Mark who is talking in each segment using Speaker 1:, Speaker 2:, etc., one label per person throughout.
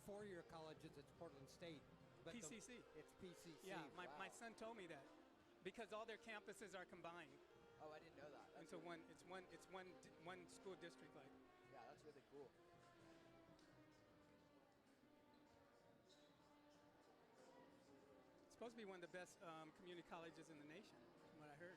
Speaker 1: four-year colleges, it's Portland State. But
Speaker 2: PCC.
Speaker 1: It's PCC.
Speaker 2: Yeah,
Speaker 3: Wow.
Speaker 2: my son told me that because all their campuses are combined
Speaker 3: Oh, I didn't know that. That's
Speaker 2: into
Speaker 3: really,
Speaker 2: one school district. Like,
Speaker 3: yeah, that's really cool.
Speaker 2: it's supposed to be one of the best community colleges in the nation, from what I heard.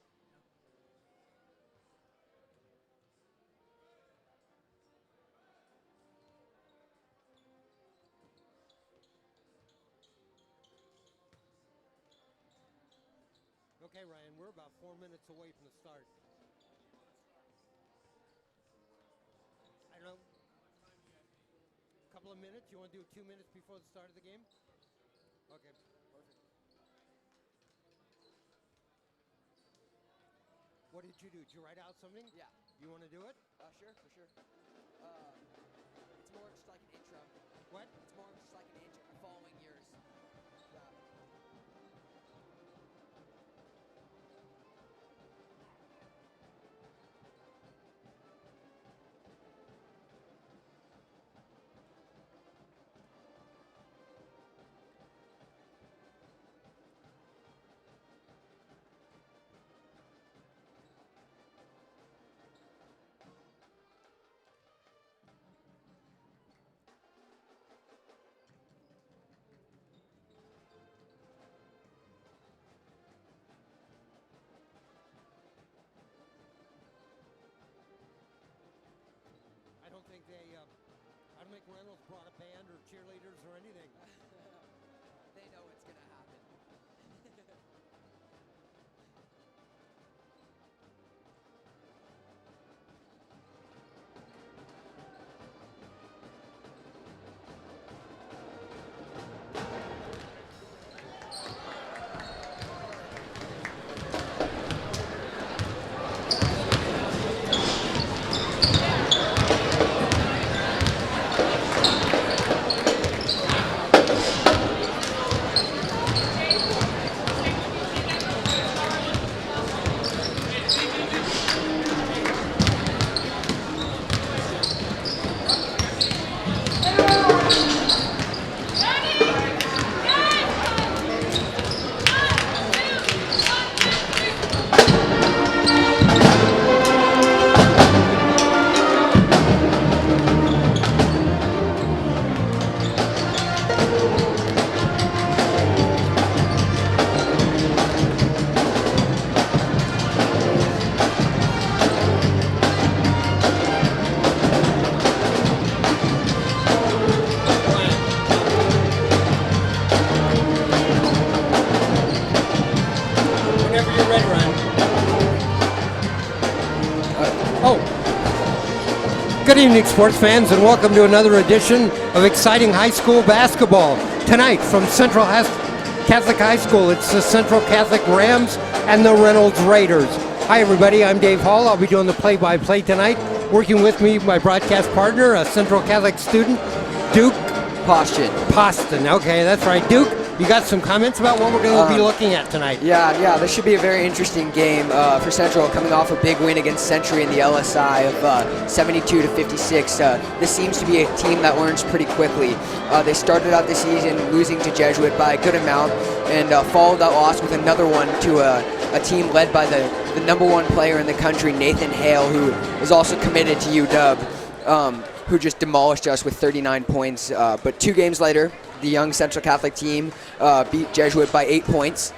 Speaker 1: Okay, Ryan, we're about 4 minutes away from the start. I don't know. A couple of minutes? You want to do 2 minutes before the start of the game? Okay.
Speaker 3: Perfect.
Speaker 1: What did you do? Did you write out something?
Speaker 3: Yeah.
Speaker 1: You want to do it?
Speaker 3: Sure, for sure. It's more just like an intro.
Speaker 1: What?
Speaker 3: It's more just like an intro following yours. Yeah.
Speaker 1: I don't think I don't think Reynolds brought a band or cheerleaders or anything.
Speaker 3: They know what's going to happen.
Speaker 1: Whenever you're ready, Ryan. Good evening, sports fans, and welcome to another edition of exciting high school basketball. Tonight from Central Catholic High School, it's the Central Catholic Rams and the Reynolds Raiders. Hi, everybody. I'm Dave Hall. I'll be doing the play-by-play tonight. Working with me, my broadcast partner, a Central Catholic student, Duke Paustian. Okay, that's right. Duke, you got some comments about what we're going to be looking at tonight?
Speaker 3: Yeah, this should be a very interesting game for Central, coming off a big win against Century in the LSI of 72-56. This seems to be a team that learns pretty quickly. They started out the season losing to Jesuit by a good amount and followed that loss with another one to a team led by the number one player in the country, Nathan Hale, who is also committed to UW, who just demolished us with 39 points. But 2 games later, the young Central Catholic team beat Jesuit by 8 points.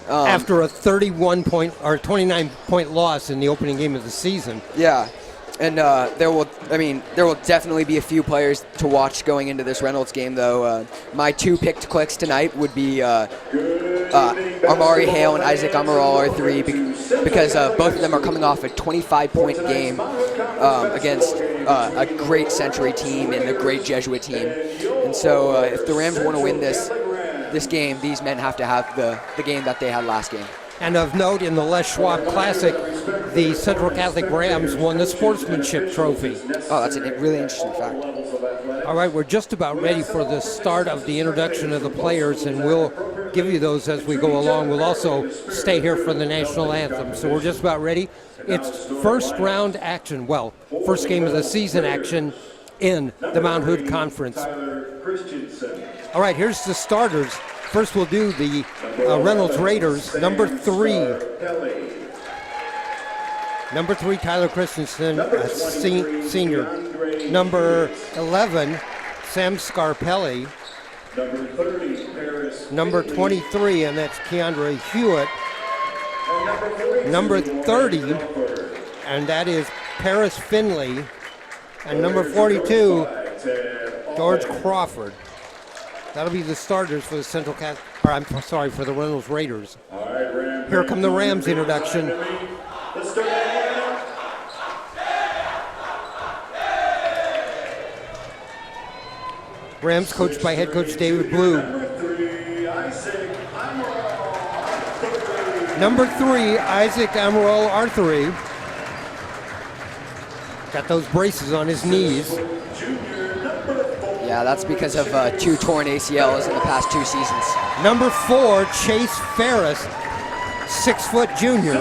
Speaker 1: After a 29-point loss in the opening game of the season.
Speaker 3: Yeah, and there will definitely be a few players to watch going into this Reynolds game, though. My 2 picked clicks tonight would be Amari Hale and Isaac Amaral are 3 because both of them are coming off a 25-point game against a great Century team and a great Jesuit team. And so if the Rams want to win this game, these men have to have the game that they had last game.
Speaker 1: And of note, in the Les Schwab Classic, the Central Catholic Rams won the sportsmanship trophy.
Speaker 3: Oh, that's a really interesting fact.
Speaker 1: All right, we're just about ready for the start of the introduction of the players, and we'll give you those as we go along. We'll also stay here for the national anthem. So we're just about ready. It's first round action, first game of the season action in the Mount Hood Conference. All right, here's the starters. First, we'll do the Reynolds Raiders. Number 3. Number 3, Tyler Christensen, a senior. Number 11, Sam Scarpelli. Number 23, and that's Keandre Hewitt. Number 30, and that is Paris Finley. And number 42, George Crawford. That'll be the starters for the for the Reynolds Raiders. Here come the Rams introduction. Rams coached by head coach David Blue. Number 3, Isaac Amaral Arthuri. Got those braces on his knees.
Speaker 3: Yeah, that's because of 2 torn ACLs in the past 2 seasons.
Speaker 1: Number 4, Chase Ferris, 6-foot junior.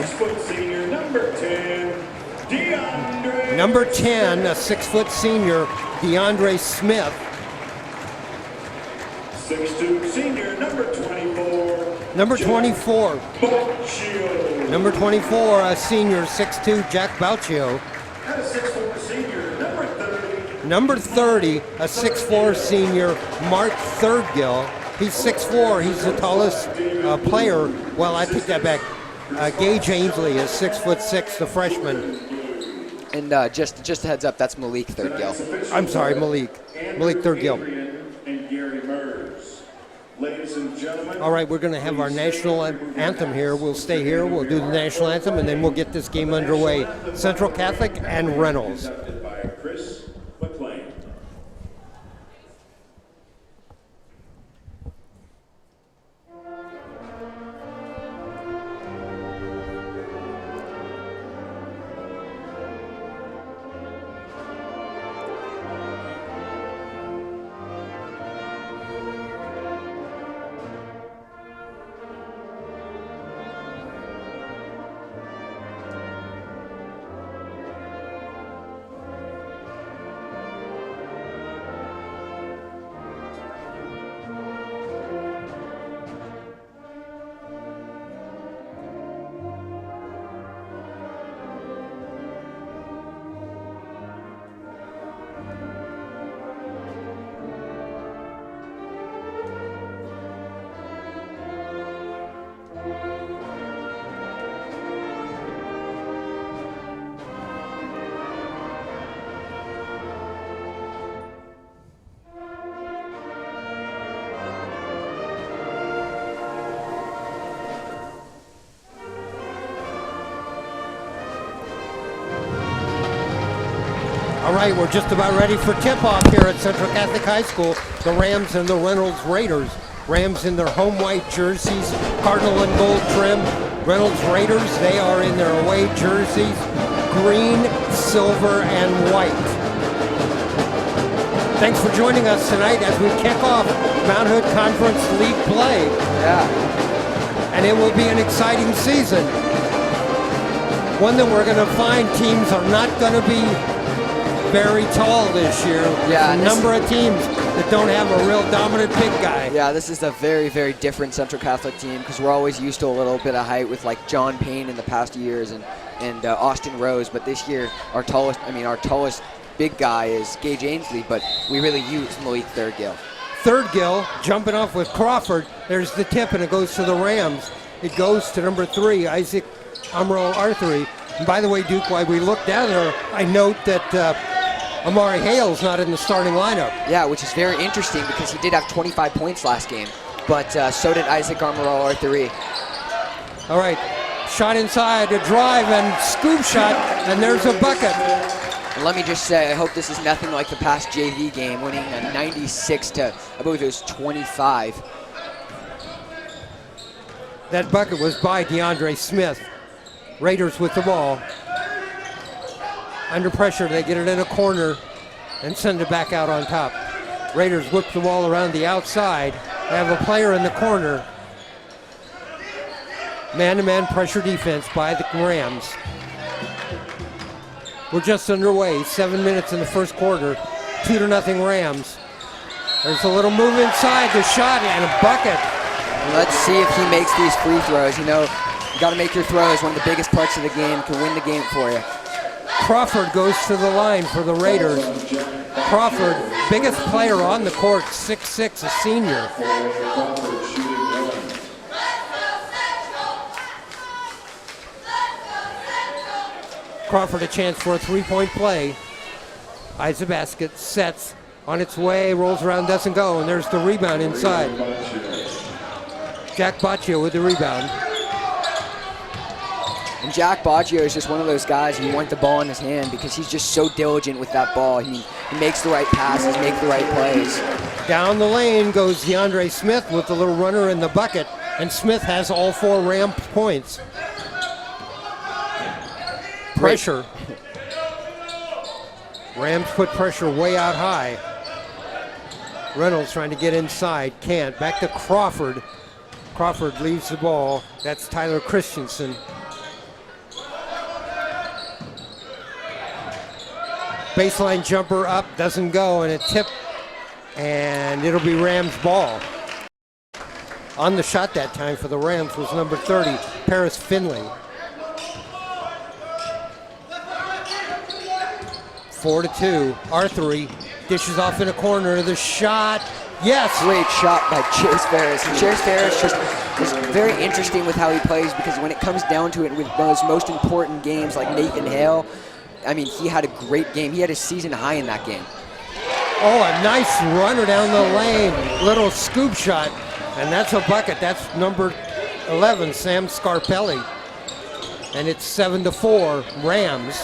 Speaker 1: Number 10, a 6-foot senior, DeAndre Smith.
Speaker 4: 6'2" senior, number 24.
Speaker 1: Number 24. Number 24, a senior, 6'2", Jack Bauchio.
Speaker 4: And a 6'4" senior, number 30.
Speaker 1: Number 30, a 6'4" senior, Mark Thirdgill. He's 6'4", he's the tallest player. Well, I take that back. Gage Ainsley is 6'6", the freshman.
Speaker 3: And just a heads up, that's Malik Thirdgill.
Speaker 1: I'm sorry, Malik Thirdgill.
Speaker 4: Ladies and gentlemen.
Speaker 1: All right, we're going to have our national anthem here. We'll stay here, we'll do the national anthem, and then we'll get this game underway. Central Catholic and Reynolds.
Speaker 4: By Chris McLean.
Speaker 1: All right, we're just about ready for tip-off here at Central Catholic High School. The Rams and the Reynolds Raiders. Rams in their home white jerseys, cardinal and gold trim. Reynolds Raiders, they are in their away jerseys, green, silver, and white. Thanks for joining us tonight as we kick off Mount Hood Conference League play.
Speaker 3: Yeah.
Speaker 1: And it will be an exciting season. One that we're going to find teams are not going to be very tall this year.
Speaker 3: Yeah,
Speaker 1: a number of teams that don't have a real dominant big guy.
Speaker 3: Yeah, this is a very, very different Central Catholic team because we're always used to a little bit of height with like John Payne in the past years and Austin Rose. But this year, our tallest big guy is Gage Ainsley, but we really use Malik Thirdgill.
Speaker 1: Thirdgill jumping off with Crawford. There's the tip, and it goes to the Rams. It goes to number 3, Isaac Amaral Arthuri. And by the way, Duke, while we look down there, I note that Amari Hale's not in the starting lineup.
Speaker 3: Yeah, which is very interesting because he did have 25 points last game, but so did Isaac Amaral Arthuri.
Speaker 1: All right, shot inside, a drive, and scoop shot, and there's a bucket.
Speaker 3: And let me just say, I hope this is nothing like the past JV game, winning a 96 to, I believe it was 25.
Speaker 1: That bucket was by DeAndre Smith. Raiders with the ball. Under pressure, they get it in a corner and send it back out on top. Raiders whip the ball around the outside. They have a player in the corner. Man-to-man pressure defense by the Rams. We're just underway. 7 minutes in the first quarter. 2-0 Rams. There's a little move inside, the shot, and a bucket.
Speaker 3: Let's see if he makes these free throws. You know, you got to make your throws. One of the biggest parts of the game, can win the game for you.
Speaker 1: Crawford goes to the line for the Raiders. Crawford, biggest player on the court, 6'6", a senior. Crawford a chance for a three-point play. Eyes the basket, sets, on its way, rolls around, doesn't go, and there's the rebound inside. Jack Baccio with the rebound.
Speaker 3: And Jack Baccio is just one of those guys who want the ball in his hand because he's just so diligent with that ball. He makes the right passes, makes the right plays.
Speaker 1: Down the lane goes DeAndre Smith with the little runner in the bucket, and Smith has all 4 Rams points. Pressure. Rams put pressure way out high. Reynolds trying to get inside, can't. Back to Crawford. Crawford leaves the ball. That's Tyler Christensen. Baseline jumper up, doesn't go, and a tip, and it'll be Rams ball. On the shot that time for the Rams was number 30, Paris Finley. 4-2, Arthur dishes off in a corner, the shot, yes!
Speaker 3: Great shot by Chase Ferris. And Chase Ferris just is very interesting with how he plays because when it comes down to it with those most important games like Nathan Hale, I mean, he had a great game. He had a season high in that game.
Speaker 1: Oh, a nice runner down the lane. Little scoop shot, and that's a bucket. That's number 11, Sam Scarpelli. And it's 7-4, Rams.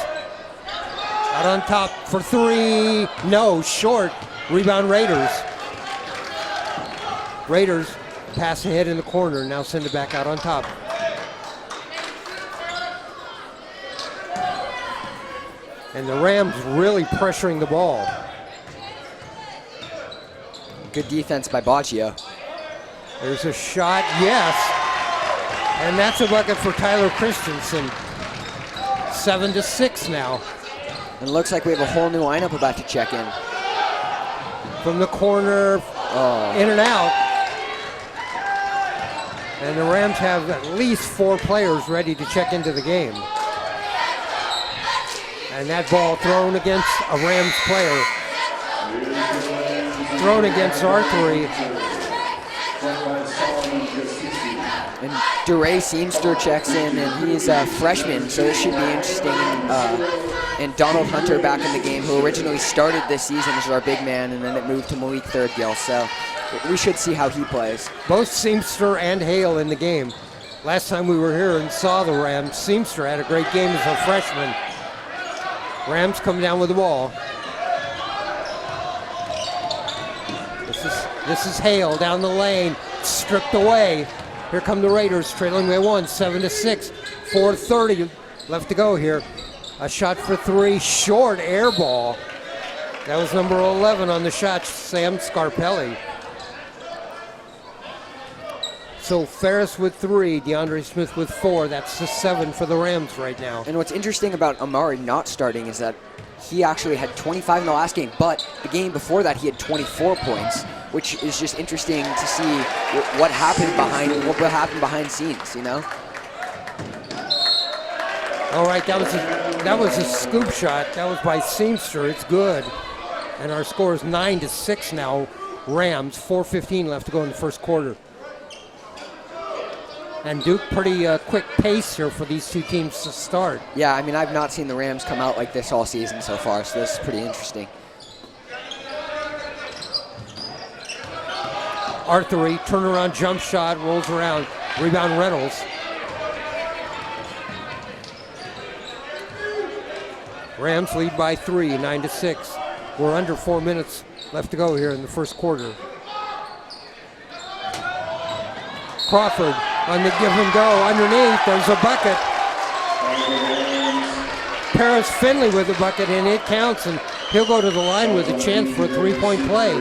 Speaker 1: Out on top for 3, no, short. Rebound Raiders. Raiders pass ahead in the corner, now send it back out on top. And the Rams really pressuring the ball.
Speaker 3: Good defense by Baccio.
Speaker 1: There's a shot, yes. And that's a bucket for Tyler Christensen. 7-6 now.
Speaker 3: And it looks like we have a whole new lineup about to check in.
Speaker 1: From the corner, in and out. And the Rams have at least 4 players ready to check into the game. And that ball thrown against a Rams player. Thrown against Arthur.
Speaker 3: And DeRay Seamster checks in, and he's a freshman, so this should be interesting. And Donald Hunter back in the game, who originally started this season as our big man, and then it moved to Malik Thirdgill. So we should see how he plays.
Speaker 1: Both Seamster and Hale in the game. Last time we were here and saw the Rams, Seamster had a great game as a freshman. Rams come down with the ball. This is Hale down the lane, stripped away. Here come the Raiders, trailing by 1, 7-6, 4:30 left to go here. A shot for 3, short, air ball. That was number 11 on the shot, Sam Scarpelli. So Ferris with 3, DeAndre Smith with 4. That's the 7 for the Rams right now.
Speaker 3: And what's interesting about Amari not starting is that he actually had 25 in the last game, but the game before that he had 24 points, which is just interesting to see what happened behind scenes, you know?
Speaker 1: All right, that was a scoop shot. That was by Seamster. It's good. And our score is 9-6 now. Rams, 4:15 left to go in the first quarter. And Duke, pretty quick pace here for these two teams to start.
Speaker 3: Yeah, I mean, I've not seen the Rams come out like this all season so far, so this is pretty interesting.
Speaker 1: Arthur, turnaround jump shot, rolls around. Rebound Reynolds. Rams lead by 3, 9-6. We're under 4 minutes left to go here in the first quarter. Crawford on the give and go underneath. There's a bucket. Paris Finley with the bucket, and it counts, and he'll go to the line with a chance for a 3-point play.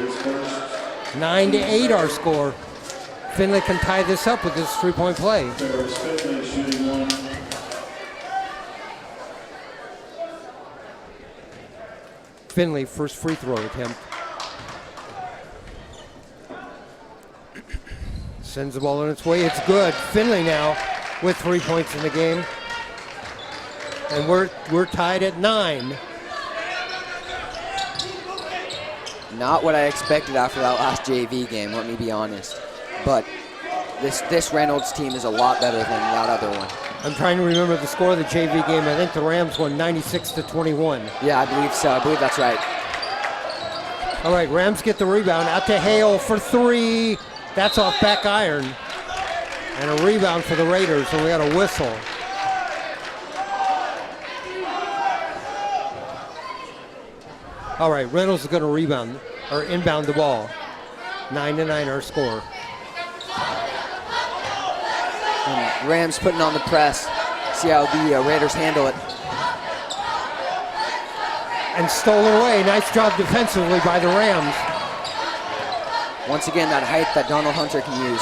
Speaker 1: 9-8 our score. Finley can tie this up with this 3-point play. Finley, first free throw attempt. Sends the ball on its way. It's good. Finley now with 3 points in the game. And we're tied at 9.
Speaker 3: Not what I expected after that last JV game, let me be honest. But this Reynolds team is a lot better than that other one.
Speaker 1: I'm trying to remember the score of the JV game. I think the Rams won 96-21.
Speaker 3: Yeah, I believe so. I believe that's right.
Speaker 1: All right, Rams get the rebound. Out to Hale for 3. That's off back iron. And a rebound for the Raiders, and we got a whistle. All right, Reynolds is going to rebound or inbound the ball. 9-9 our score.
Speaker 3: And Rams putting on the press. See how the Raiders handle it.
Speaker 1: And stolen away. Nice job defensively by the Rams.
Speaker 3: Once again, that height that Donald Hunter can use.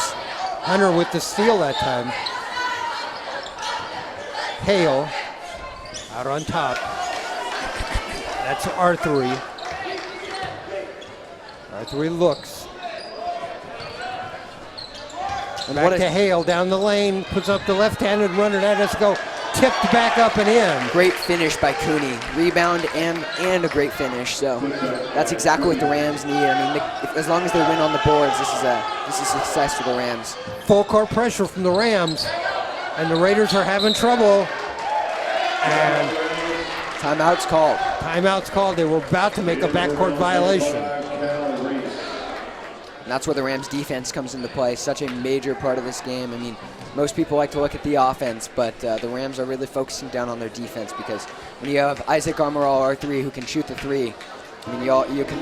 Speaker 1: Hunter with the steal that time. Hale out on top. That's R3. R3 looks.
Speaker 3: And
Speaker 1: Back to Hale down the lane. Puts up the left-handed runner. That has to go tipped back up and in.
Speaker 3: Great finish by Cooney. Rebound and a great finish. So that's exactly what the Rams need. I mean, as long as they win on the boards, this is success for the Rams.
Speaker 1: Full court pressure from the Rams. And the Raiders are having trouble. And
Speaker 3: timeout's called.
Speaker 1: Timeout's called. They were about to make a backcourt violation.
Speaker 3: And that's where the Rams defense comes into play. Such a major part of this game. I mean, most people like to look at the offense, but the Rams are really focusing down on their defense, because when you have Isaac Amaral, R3, who can shoot the 3, I mean,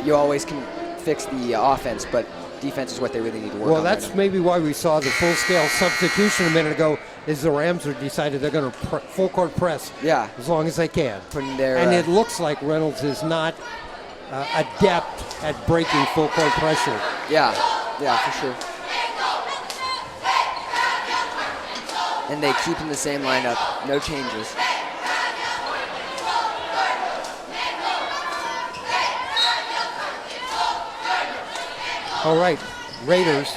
Speaker 3: you always can fix the offense, but defense is what they really need to work on.
Speaker 1: Well, that's maybe why we saw the full-scale substitution a minute ago, is the Rams have decided they're going to full-court press as long as they can. And it looks like Reynolds is not adept at breaking full-court pressure.
Speaker 3: Yeah, for sure. And they keep in the same lineup, no changes.
Speaker 1: All right, Raiders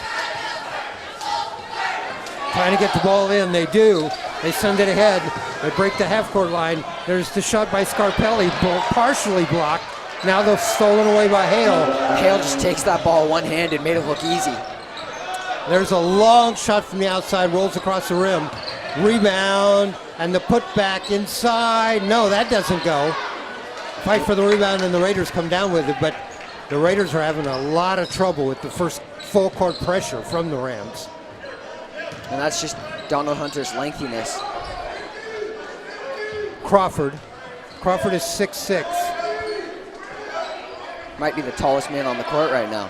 Speaker 1: trying to get the ball in. They do. They send it ahead. They break the half-court line. There's the shot by Scarpelli, partially blocked. Now they're stolen away by Hale.
Speaker 3: Hale just takes that ball one-handed, made it look easy.
Speaker 1: There's a long shot from the outside, rolls across the rim. Rebound, and the putback inside. No, that doesn't go. Fight for the rebound, and the Raiders come down with it, but the Raiders are having a lot of trouble with the first full court pressure from the Rams.
Speaker 3: And that's just Donald Hunter's lengthiness.
Speaker 1: Crawford is 6'6".
Speaker 3: Might be the tallest man on the court right now.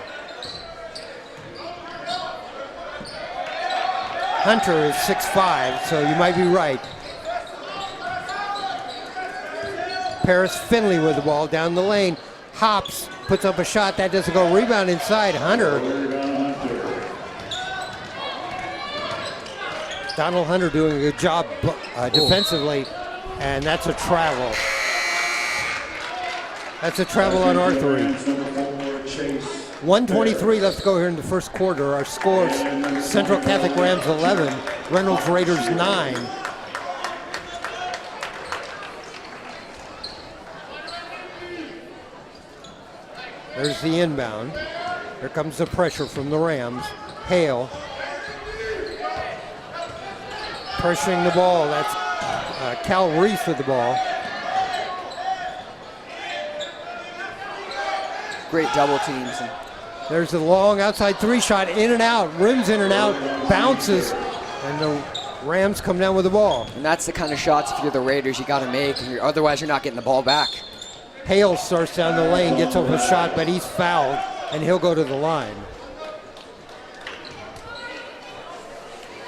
Speaker 1: Hunter is 6'5", so you might be right. Paris Finley with the ball down the lane. Hops, puts up a shot. That doesn't go. Rebound inside. Hunter. Donald Hunter doing a good job defensively, and that's a travel. That's a travel on R3. 1:23 left to go here in the first quarter. Our scores: Central Catholic Rams 11, Reynolds Raiders 9. There's the inbound. Here comes the pressure from the Rams. Hale pressuring the ball. That's Cal Reese with the ball.
Speaker 3: Great double teams.
Speaker 1: There's a long outside 3 shot, in and out, rims in and out, bounces, and the Rams come down with the ball.
Speaker 3: And that's the kind of shots, if you're the Raiders, you got to make. Otherwise, you're not getting the ball back.
Speaker 1: Hale starts down the lane, gets up a shot, but he's fouled, and he'll go to the line.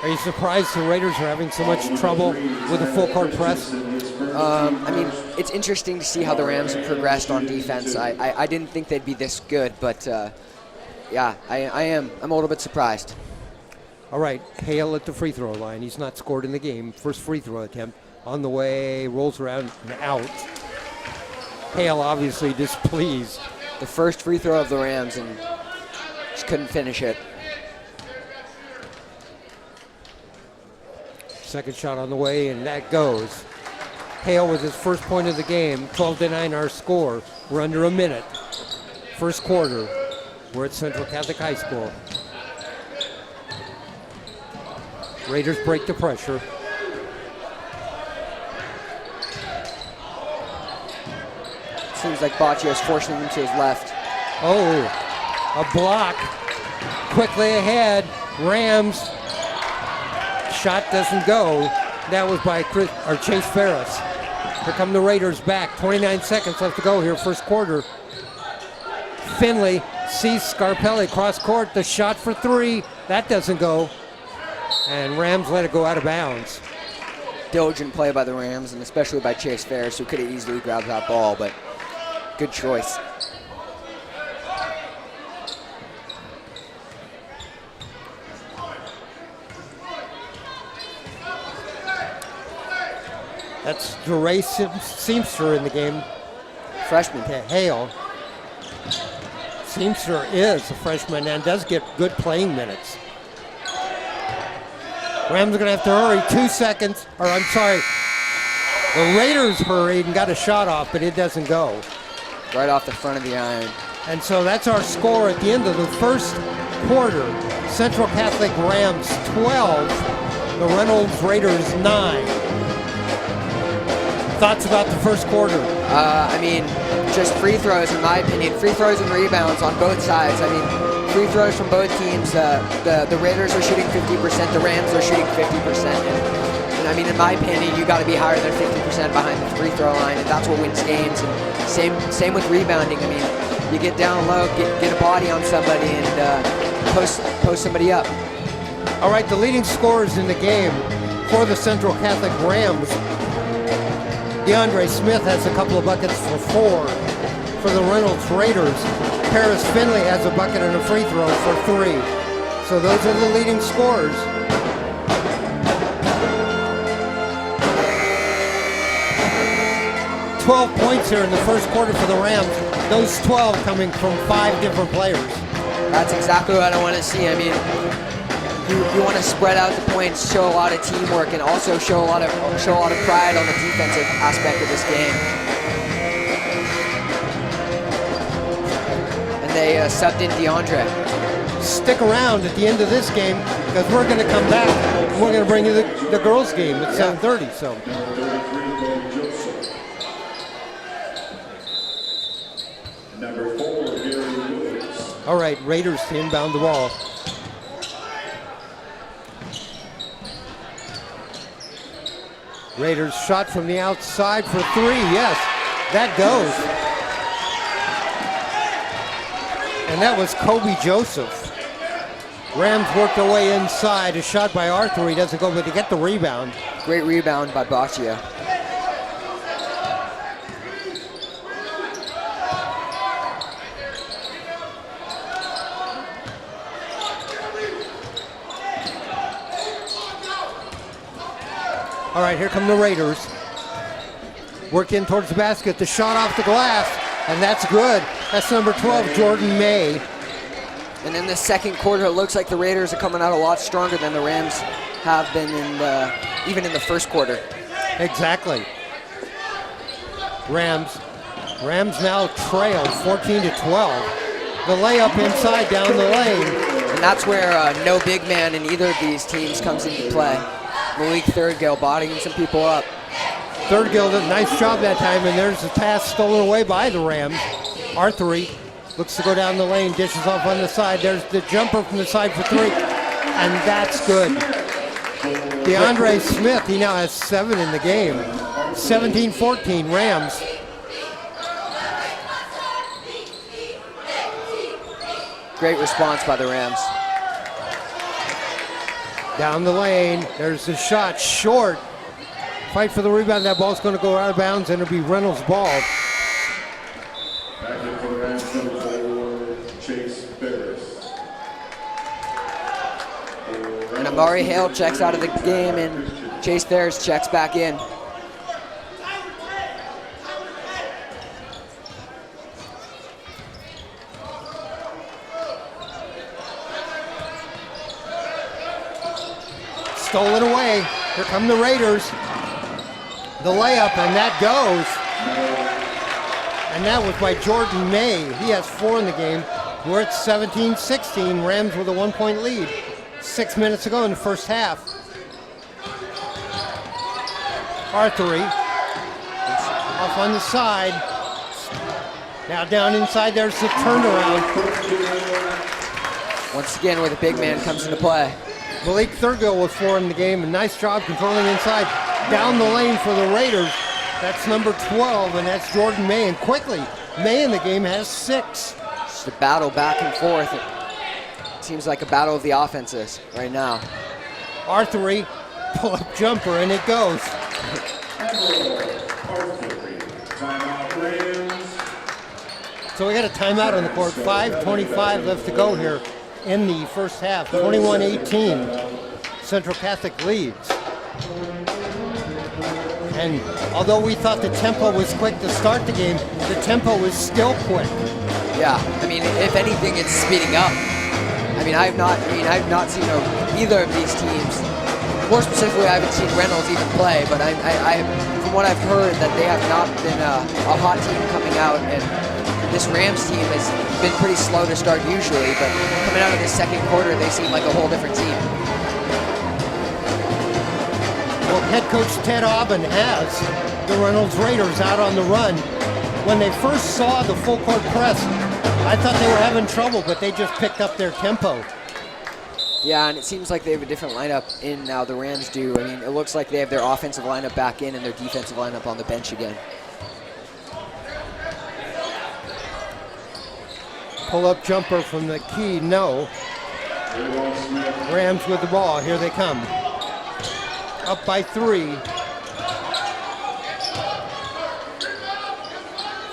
Speaker 1: Are you surprised the Raiders are having so much trouble with a full court press?
Speaker 3: I mean, it's interesting to see how the Rams have progressed on defense. I didn't think they'd be this good, but yeah, I am. I'm a little bit surprised.
Speaker 1: All right, Hale at the free throw line. He's not scored in the game. First free throw attempt on the way, rolls around and out. Hale obviously displeased.
Speaker 3: The first free throw of the Rams, and just couldn't finish it.
Speaker 1: Second shot on the way, and that goes. Hale with his first point of the game. 12-9 our score. We're under a minute. First quarter. We're at Central Catholic High School. Raiders break the pressure.
Speaker 3: Seems like Baccio is forcing him to his left.
Speaker 1: Oh, a block. Quickly ahead. Rams. Shot doesn't go. That was by Chase Ferris. Here come the Raiders back. 29 seconds left to go here, first quarter. Finley sees Scarpelli cross court. The shot for three. That doesn't go. And Rams let it go out of bounds.
Speaker 3: Diligent play by the Rams, and especially by Chase Ferris, who could have easily grabbed that ball, but good choice.
Speaker 1: That's DeRay Seamster in the game.
Speaker 3: Freshman.
Speaker 1: To Hale. Seamster is a freshman and does get good playing minutes. Rams are going to have to hurry. 2 seconds. Or I'm sorry. The Raiders hurried and got a shot off, but it doesn't go.
Speaker 3: Right off the front of the iron.
Speaker 1: And so that's our score at the end of the first quarter. Central Catholic Rams 12. The Reynolds Raiders 9. Thoughts about the first quarter?
Speaker 3: I mean, just free throws, in my opinion. Free throws and rebounds on both sides. I mean, free throws from both teams. The Raiders are shooting 50%. The Rams are shooting 50%. And I mean, in my opinion, you got to be higher than 50% behind the free throw line, and that's what wins games. And same with rebounding. I mean, you get down low, get a body on somebody, and post somebody up.
Speaker 1: All right, the leading scorers in the game for the Central Catholic Rams. DeAndre Smith has a couple of buckets for 4 for the Reynolds Raiders. Paris Finley has a bucket and a free throw for 3. So those are the leading scorers. $12 points here in the first quarter for the Rams. Those 12 coming from 5 different players.
Speaker 3: That's exactly what I want to see. I mean, you want to spread out the points, show a lot of teamwork, and also show a lot of pride on the defensive aspect of this game. And they subbed in DeAndre.
Speaker 1: Stick around at the end of this game because we're going to come back. And we're going to bring you the girls' game at 7:30. So.
Speaker 4: Number 4, Gary Lewis.
Speaker 1: All right, Raiders to inbound the ball. Raiders shot from the outside for 3. Yes, that goes. And that was Kobe Joseph. Rams worked their way inside. A shot by Arthur. He doesn't go, but they get the rebound.
Speaker 3: Great rebound by Baccio.
Speaker 1: All right, here come the Raiders. Work in towards the basket. The shot off the glass, and that's good. That's number 12, Jordan May.
Speaker 3: And in the second quarter, it looks like the Raiders are coming out a lot stronger than the Rams have been even in the first quarter.
Speaker 1: Exactly. Rams now trail 14-12. The layup inside down the lane.
Speaker 3: And that's where no big man in either of these teams comes into play. Malik Thurgill bodying some people up.
Speaker 1: Thurgill did a nice job that time, and there's the pass stolen away by the Rams. Arthur looks to go down the lane, dishes off on the side. There's the jumper from the side for 3, and that's good. DeAndre Smith, he now has 7 in the game. 17-14, Rams.
Speaker 3: Great response by the Rams.
Speaker 1: Down the lane, there's the shot, short. Fight for the rebound, that ball's gonna go out of bounds, and it'll be Reynolds' ball.
Speaker 4: Back in for the Rams, number 4, Chase Ferris.
Speaker 3: And Amari Hale checks out of the game, and Chase Ferris checks back in.
Speaker 1: Stolen away. Here come the Raiders. The layup, and that goes. And that was by Jordan May. He has 4 in the game. We're at 17-16. Rams with a 1-point lead. 6 minutes ago in the first half. Arthery off on the side. Now down inside, there's the turnaround.
Speaker 3: Once again, where the big man comes into play.
Speaker 1: Malik Thurgill with 4 in the game. A nice job controlling inside. Down the lane for the Raiders. That's number 12, and that's Jordan May. And quickly, May in the game has 6.
Speaker 3: Just a battle back and forth. It seems like a battle of the offenses right now.
Speaker 1: Arthery, pull-up jumper, and it goes. So we got a timeout on the court. 5:25 left to go here in the first half. 21-18. Central Catholic leads. And although we thought the tempo was quick to start the game, the tempo was still quick.
Speaker 3: Yeah, I mean, if anything, it's speeding up. I've not seen either of these teams. More specifically, I haven't seen Reynolds even play, but from what I've heard, that they have not been a hot team coming out, and this Rams team has been pretty slow to start usually, but coming out of the second quarter, they seem like a whole different team.
Speaker 1: Well, head coach Ted Aubin has the Reynolds Raiders out on the run. When they first saw the full court press, I thought they were having trouble, but they just picked up their tempo.
Speaker 3: Yeah, and it seems like they have a different lineup in now, the Rams do. I mean, it looks like they have their offensive lineup back in and their defensive lineup on the bench again.
Speaker 1: Pull-up jumper from the key, no. Rams with the ball, here they come. Up by 3.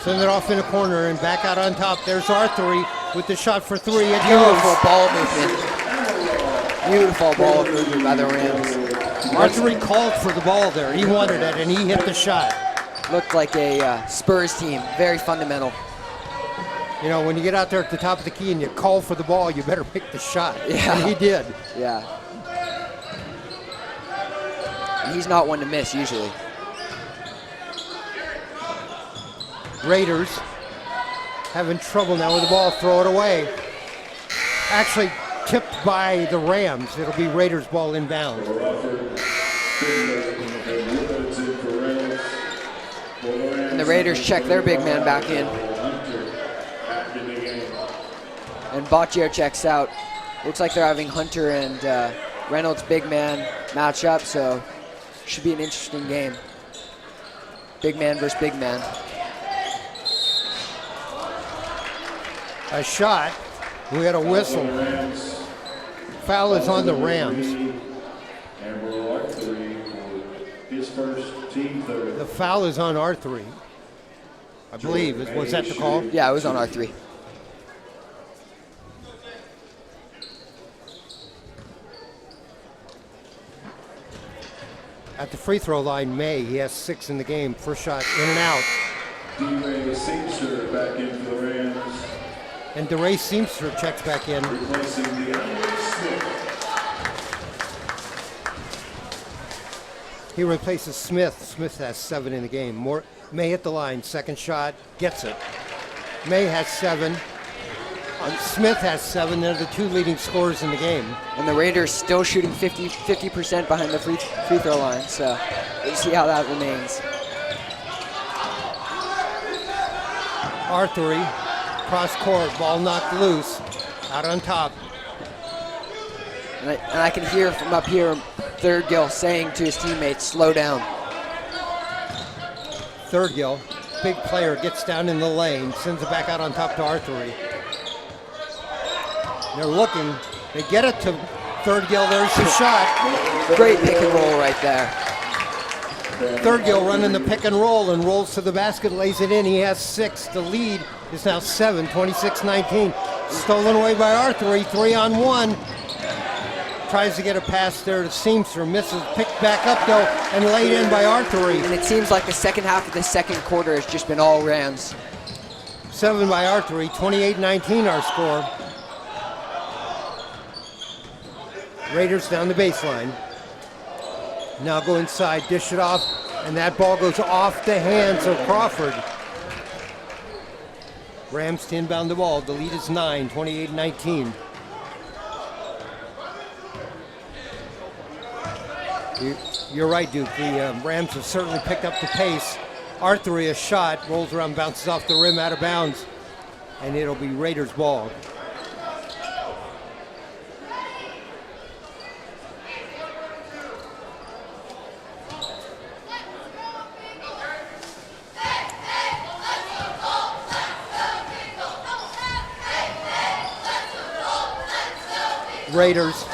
Speaker 1: Send it off in a corner and back out on top. There's Arthery with the shot for 3. It
Speaker 3: Beautiful
Speaker 1: goes.
Speaker 3: ball movement. Beautiful ball movement by the Rams.
Speaker 1: Arthery called for the ball there. He wanted it, and he hit the shot.
Speaker 3: Looked like a Spurs team, very fundamental.
Speaker 1: You know, when you get out there at the top of the key and you call for the ball, you better make the shot.
Speaker 3: Yeah.
Speaker 1: And he did.
Speaker 3: Yeah. And he's not one to miss usually.
Speaker 1: Raiders having trouble now with the ball. Throw it away. Actually tipped by the Rams. It'll be Raiders ball inbound.
Speaker 3: And the Raiders check their big man back in. And Boccia checks out. Looks like they're having Hunter and Reynolds big man match up, so should be an interesting game. Big man versus big man.
Speaker 1: A shot. We got a whistle. Foul is on the Rams. The foul is on R3. I believe. Was that the call?
Speaker 3: Yeah, it was on R3.
Speaker 1: At the free throw line, May. He has 6 in the game. First shot in and out.
Speaker 4: D-Ray Seamster back in for the Rams.
Speaker 1: And DeRay Seamster checks back in.
Speaker 4: Replacing Smith.
Speaker 1: He replaces Smith. Smith has 7 in the game. May at the line. Second shot. Gets it. May has 7. Smith has 7. They're the 2 leading scorers in the game.
Speaker 3: And the Raiders still shooting 50% behind the free throw line, so we'll see how that remains.
Speaker 1: Arthery, cross court, ball knocked loose, out on top.
Speaker 3: And I can hear from up here Thurgill saying to his teammates, slow down.
Speaker 1: Thurgill, big player, gets down in the lane, sends it back out on top to Arthery. They're looking, they get it to Thurgill, there's the shot.
Speaker 3: Great pick and roll right there.
Speaker 1: Thurgill running the pick and roll and rolls to the basket, lays it in, he has 6. The lead is now 7, 26-19. Stolen away by Arthery, 3-on-1. Tries to get a pass there to Seamster, misses, picked back up though, and laid in by Arthery.
Speaker 3: And it seems like the second half of the second quarter has just been all Rams.
Speaker 1: 7 by Arthery, 28-19 our score. Raiders down the baseline. Now go inside, dish it off, and that ball goes off the hands of Crawford. Rams to inbound the ball. The lead is 9, 28-19. You're right, Duke. The Rams have certainly picked up the pace. Arthur, a shot, rolls around, bounces off the rim, out of bounds, and it'll be Raiders ball. Raiders.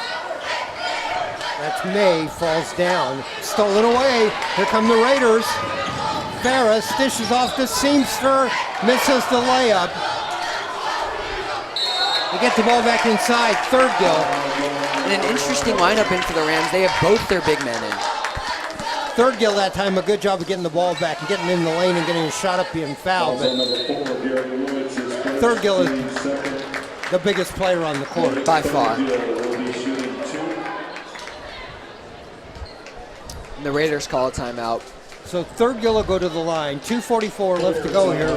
Speaker 1: That's May, falls down. Stolen away. Here come the Raiders. Ferris dishes off to Seamster, misses the layup. They get the ball back inside. Third-Gill.
Speaker 3: And an interesting lineup in for the Rams. They have both their big men in.
Speaker 1: Third-Gill that time, a good job of getting the ball back and getting in the lane and getting a shot up being fouled. But Third-Gill is the biggest player on the court.
Speaker 3: By far. The Raiders call a timeout.
Speaker 1: So Third-Gill will go to the line. 2:44 left to go here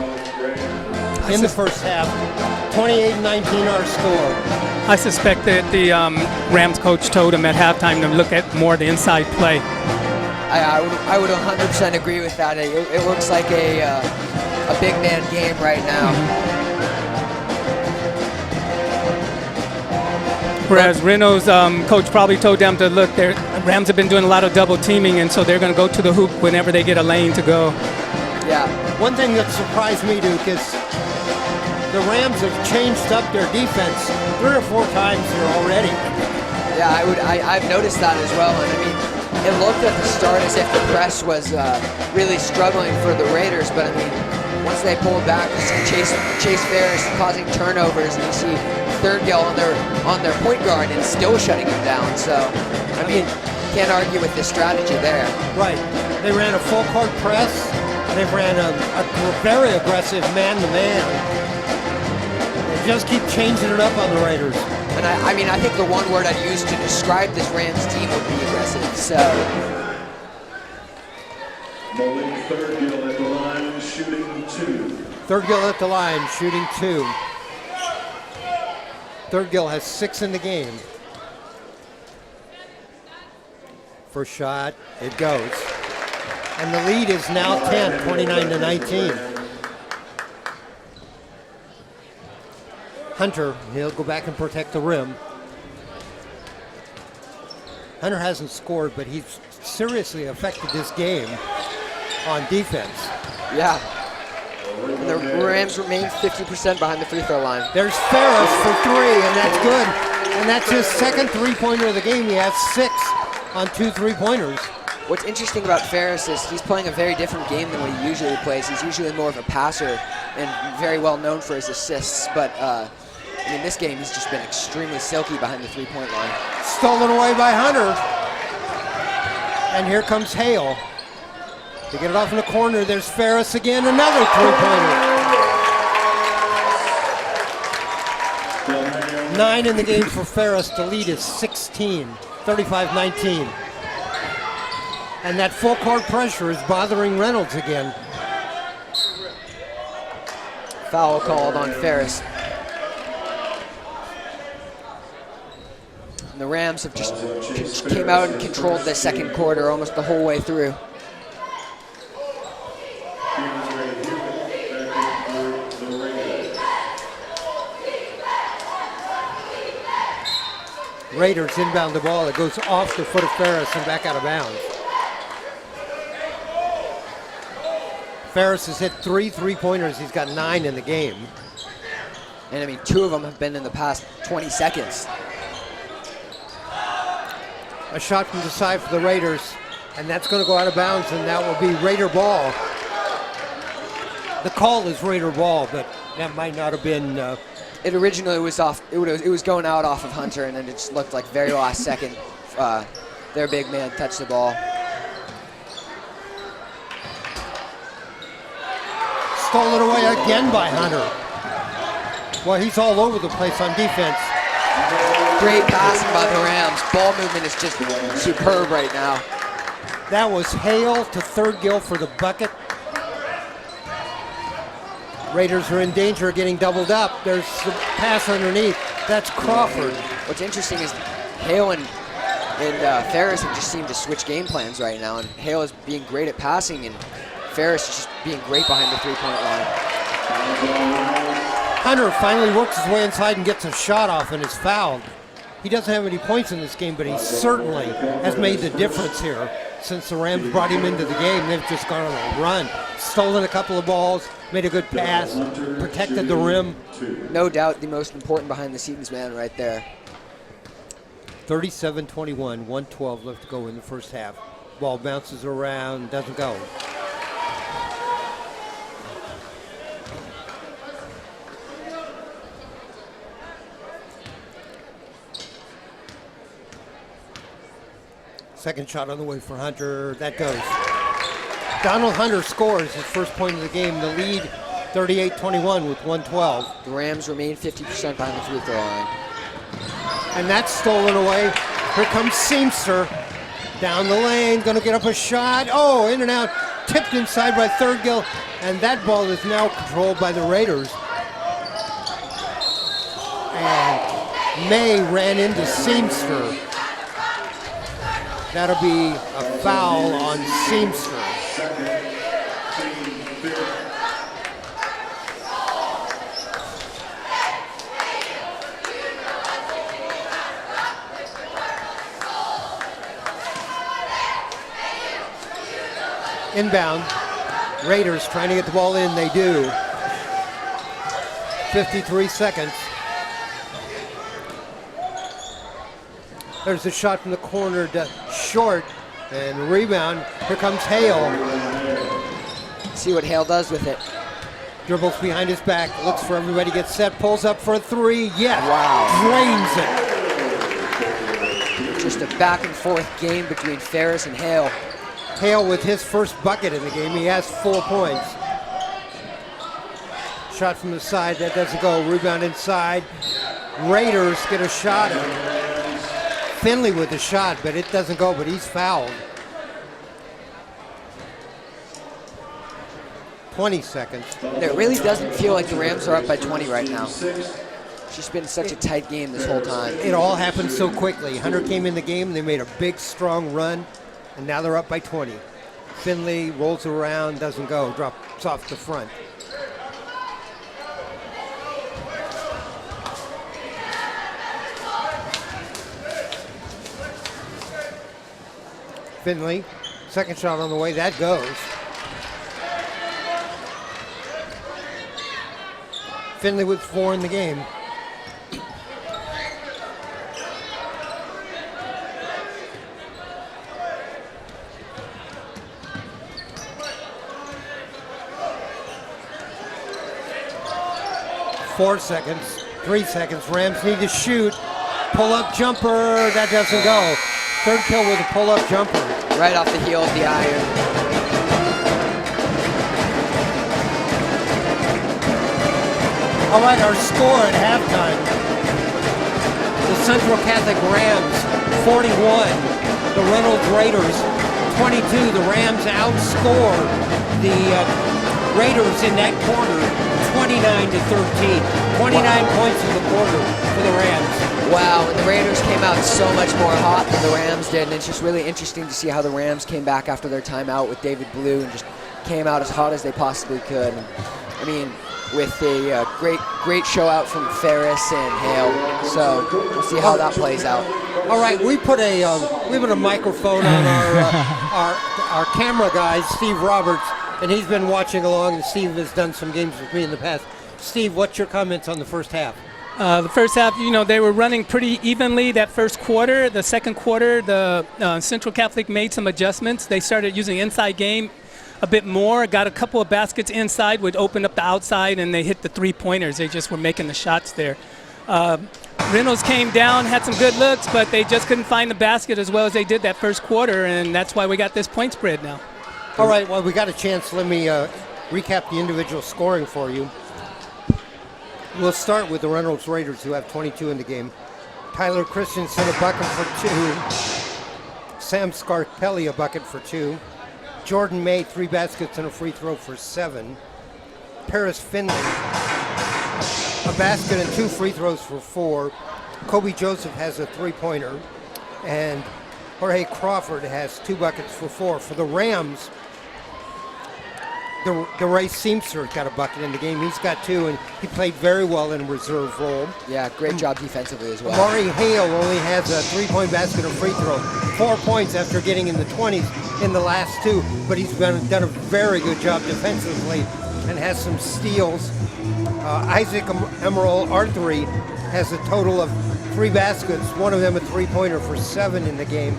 Speaker 1: in the first half. 28-19 our score.
Speaker 2: I suspect that the Rams coach told him at halftime to look at more of the inside play.
Speaker 3: I would 100% agree with that. It looks like a big man game right now.
Speaker 2: Whereas Reynolds' coach probably told them to look, the Rams have been doing a lot of double teaming, and so they're going to go to the hoop whenever they get a lane to go.
Speaker 3: Yeah.
Speaker 1: One thing that surprised me, Duke, is the Rams have changed up their defense 3 or 4 times here already.
Speaker 3: Yeah, I've noticed that as well. And I mean, it looked at the start as if the press was really struggling for the Raiders, but I mean, once they pulled back, you see Chase Ferris causing turnovers, and you see Third-Gill on their point guard and still shutting him down. So, I mean, can't argue with the strategy there.
Speaker 1: Right. They ran a full court press. They ran a very aggressive man-to-man. They just keep changing it up on the Raiders.
Speaker 3: And I mean, I think the one word I'd use to describe this Rams team would be aggressive. So.
Speaker 4: Malik Third-Gill at the line, shooting 2.
Speaker 1: Third-Gill at the line, shooting 2. Third-Gill has 6 in the game. First shot, it goes. And the lead is now 10, 29-19. Hunter, he'll go back and protect the rim. Hunter hasn't scored, but he's seriously affected this game on defense.
Speaker 3: Yeah. And the Rams remain 50% behind the free throw line.
Speaker 1: There's Ferris for 3, and that's good. And that's his second three-pointer of the game. He has 6 on 2 3-pointers.
Speaker 3: What's interesting about Ferris is he's playing a very different game than what he usually plays. He's usually more of a passer and very well known for his assists. But in this game, he's just been extremely silky behind the three-point line.
Speaker 1: Stolen away by Hunter. And here comes Hale. They get it off in the corner. There's Ferris again, another three-pointer. 9 in the game for Ferris. The lead is 16, 35-19. And that full court pressure is bothering Reynolds again.
Speaker 3: Foul called on Ferris. And the Rams have just came out and controlled the second quarter almost the whole way through.
Speaker 1: Raiders inbound the ball. It goes off the foot of Ferris and back out of bounds. Ferris has hit 3 3-pointers. He's got 9 in the game.
Speaker 3: And I mean, 2 of them have been in the past 20 seconds.
Speaker 1: A shot from the side for the Raiders, and that's going to go out of bounds, and that will be Raider ball. The call is Raider ball, but that might not have been.
Speaker 3: It originally was off. It was going out off of Hunter, and then it just looked like very last second. Their big man touched the ball.
Speaker 1: Stolen away again by Hunter. Well, he's all over the place on defense.
Speaker 3: Great passing by the Rams. Ball movement is just superb right now.
Speaker 1: That was Hale to third gill for the bucket. Raiders are in danger of getting doubled up. There's the pass underneath. That's Crawford.
Speaker 3: What's interesting is Hale and Ferris have just seemed to switch game plans right now, and Hale is being great at passing, and Ferris is just being great behind the three-point line.
Speaker 1: Hunter finally works his way inside and gets a shot off and is fouled. He doesn't have any points in this game, but he certainly has made the difference here since the Rams brought him into the game. They've just gone on a run, stolen a couple of balls, made a good pass, protected the rim.
Speaker 3: No doubt the most important behind-the-scenes man right there.
Speaker 1: 37-21, 1:12 left to go in the first half. Ball bounces around, doesn't go. Second shot on the way for Hunter, that goes. Donald Hunter scores his first point of the game. The lead 38-21 with 1:12.
Speaker 3: The Rams remain 50% behind the free throw line.
Speaker 1: And that's stolen away. Here comes Seamster down the lane, gonna get up a shot. Oh, in and out, tipped inside by third gill, and that ball is now controlled by the Raiders. And May ran into Seamster. That'll be a foul on Seamster. Inbound. Raiders trying to get the ball in. They do. 53 seconds. There's a shot from the corner to short and rebound. Here comes Hale.
Speaker 3: See what Hale does with it.
Speaker 1: Dribbles behind his back. Looks for everybody. Gets set. Pulls up for a three. Yes.
Speaker 3: Wow.
Speaker 1: Drains it.
Speaker 3: Just a back and forth game between Ferris and Hale.
Speaker 1: Hale with his first bucket in the game. He has 4 points. Shot from the side. That doesn't go. Rebound inside. Raiders get a shot. Finley with the shot, but it doesn't go, but he's fouled. 20 seconds.
Speaker 3: It really doesn't feel like the Rams are up by 20 right now. It's just been such a tight game this whole time.
Speaker 1: It all happened so quickly. Hunter came in the game, they made a big, strong run, and now they're up by 20. Finley rolls around, doesn't go, drops off the front. Finley, second shot on the way, that goes. Finley with 4 in the game. Four seconds, 3 seconds. Rams need to shoot. Pull-up jumper, that doesn't go. Third kill with a pull-up jumper.
Speaker 3: Right off the heel of the iron.
Speaker 1: All right, our score at halftime. The Central Catholic Rams, 41. The Reynolds Raiders, 22. The Rams outscore the Raiders in that quarter, 29-13. 29 points in the quarter for the Rams.
Speaker 3: Wow, and the Raiders came out so much more hot than the Rams did, and it's just really interesting to see how the Rams came back after their timeout with David Blue and just came out as hot as they possibly could. And, I mean, with a great show out from Ferris and Hale, so we'll see how that plays out.
Speaker 1: All right, we put a microphone on our camera guy, Steve Roberts, and he's been watching along, and Steve has done some games with me in the past. Steve, what's your comments on the first half?
Speaker 2: The first half, they were running pretty evenly that first quarter. The second quarter, the Central Catholic made some adjustments. They started using inside game a bit more, got a couple of baskets inside, would open up the outside, and they hit the three-pointers. They just were making the shots there. Reynolds came down, had some good looks, but they just couldn't find the basket as well as they did that first quarter, and that's why we got this point spread now.
Speaker 1: All right, well, we got a chance. Let me recap the individual scoring for you. We'll start with the Reynolds Raiders, who have 22 in the game. Tyler Christensen, a bucket for 2. Sam Scarpelli a bucket for 2. Jordan May 3 baskets and a free throw for 7. Paris Finley a basket and 2 free throws for 4. Kobe Joseph has a 3-pointer, and Jorge Crawford has 2 buckets for 4. For the Rams, DeRay Seamster got a bucket in the game. He's got 2, and he played very well in a reserve role.
Speaker 3: Yeah, great job defensively as well.
Speaker 1: Amari Hale only has a 3-point basket and free throw. 4 points after getting in the 20s in the last 2, but he's done a very good job defensively and has some steals. Isaac Emerald Arthur has a total of 3 baskets, one of them a 3-pointer for 7 in the game.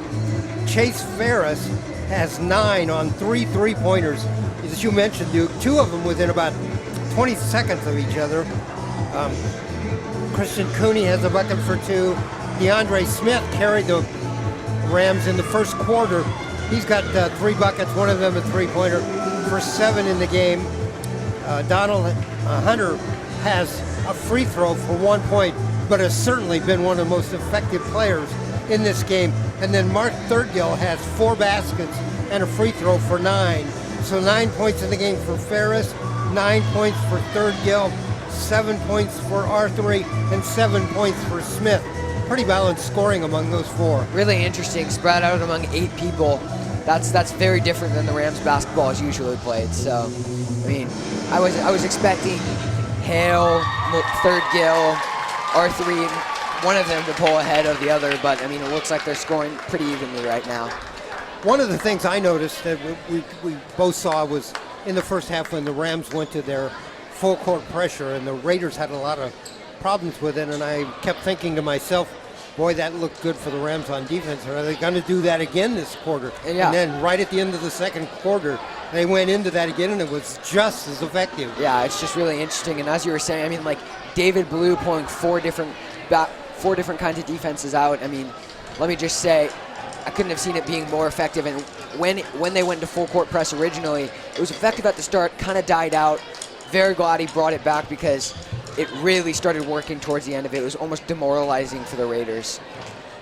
Speaker 1: Chase Ferris has 9 on 3 3-pointers. As you mentioned, Duke, 2 of them within about 20 seconds of each other. Christian Cooney has a bucket for 2. DeAndre Smith carried the Rams in the first quarter. He's got 3 buckets, one of them a 3-pointer for 7 in the game. Donald Hunter has a free throw for 1 point, but has certainly been one of the most effective players in this game. And then Mark Thurgill has 4 baskets and a free throw for 9. So 9 points in the game for Ferris, 9 points for Thurgill, 7 points for Arthur, and 7 points for Smith. Pretty balanced scoring among those 4.
Speaker 3: Really interesting, spread out among 8 people. That's very different than the Rams basketball is usually played. So, I mean, I was expecting Hale, Thurgill, Arthur, one of them to pull ahead of the other, but I mean, it looks like they're scoring pretty evenly right now.
Speaker 1: One of the things I noticed that we both saw was in the first half when the Rams went to their full court pressure and the Raiders had a lot of problems with it, and I kept thinking to myself, boy, that looked good for the Rams on defense. Are they going to do that again this quarter?
Speaker 3: Yeah.
Speaker 1: And then right at the end of the second quarter, they went into that again, and it was just as effective.
Speaker 3: Yeah, it's just really interesting. And as you were saying, I mean, like David Blue pulling 4 different kinds of defenses out. I mean, let me just say, I couldn't have seen it being more effective. And when they went into full court press originally, it was effective at the start, kind of died out. Very glad he brought it back because it really started working towards the end of it. It was almost demoralizing for the Raiders.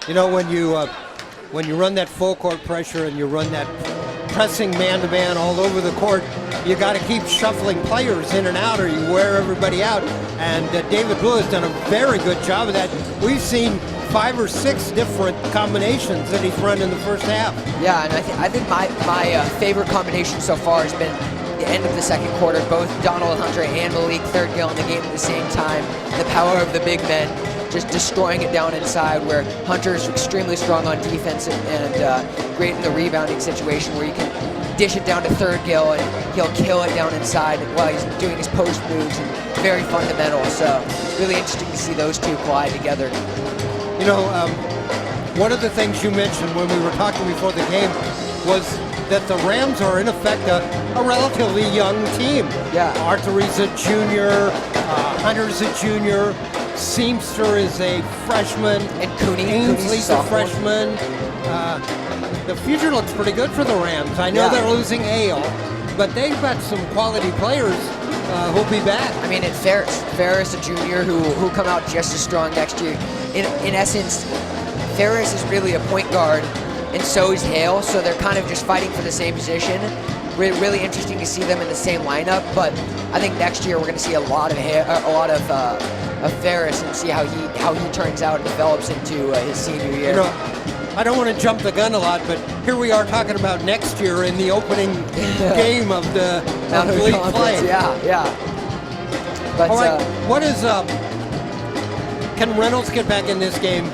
Speaker 1: You know, when you run that full court pressure and you run that pressing man-to-man all over the court, you got to keep shuffling players in and out or you wear everybody out. And David Blue has done a very good job of that. We've seen 5 or 6 different combinations that he's run in the first half.
Speaker 3: Yeah, and I think my favorite combination so far has been the end of the second quarter. Both Donald Hunter and Malik Thurgill in the game at the same time. The power of the big men just destroying it down inside, where Hunter's extremely strong on defense and great in the rebounding situation where you can dish it down to Thurgill and he'll kill it down inside while he's doing his post moves, and very fundamental. So really interesting to see those 2 collide together.
Speaker 1: You know, one of the things you mentioned when we were talking before the game was that the Rams are in effect a relatively young team.
Speaker 3: Yeah.
Speaker 1: Arthur's a junior, Hunter's a junior, Seamster is a freshman,
Speaker 3: And Cooney,
Speaker 1: Ainsley's a freshman. The future looks pretty good for the Rams. I know
Speaker 3: Yeah.
Speaker 1: they're losing Hale, but they've got some quality players who'll be back.
Speaker 3: I mean, and Ferris, a junior who'll come out just as strong next year. In essence, Ferris is really a point guard, and so is Hale. So they're kind of just fighting for the same position. Really interesting to see them in the same lineup. But I think next year we're going to see a lot of Ferris and see how he turns out and develops into his senior year.
Speaker 1: You know, I don't want to jump the gun a lot, but here we are talking about next year in the opening game of the league play.
Speaker 3: Yeah. But
Speaker 1: all right, what is can Reynolds get back in this game?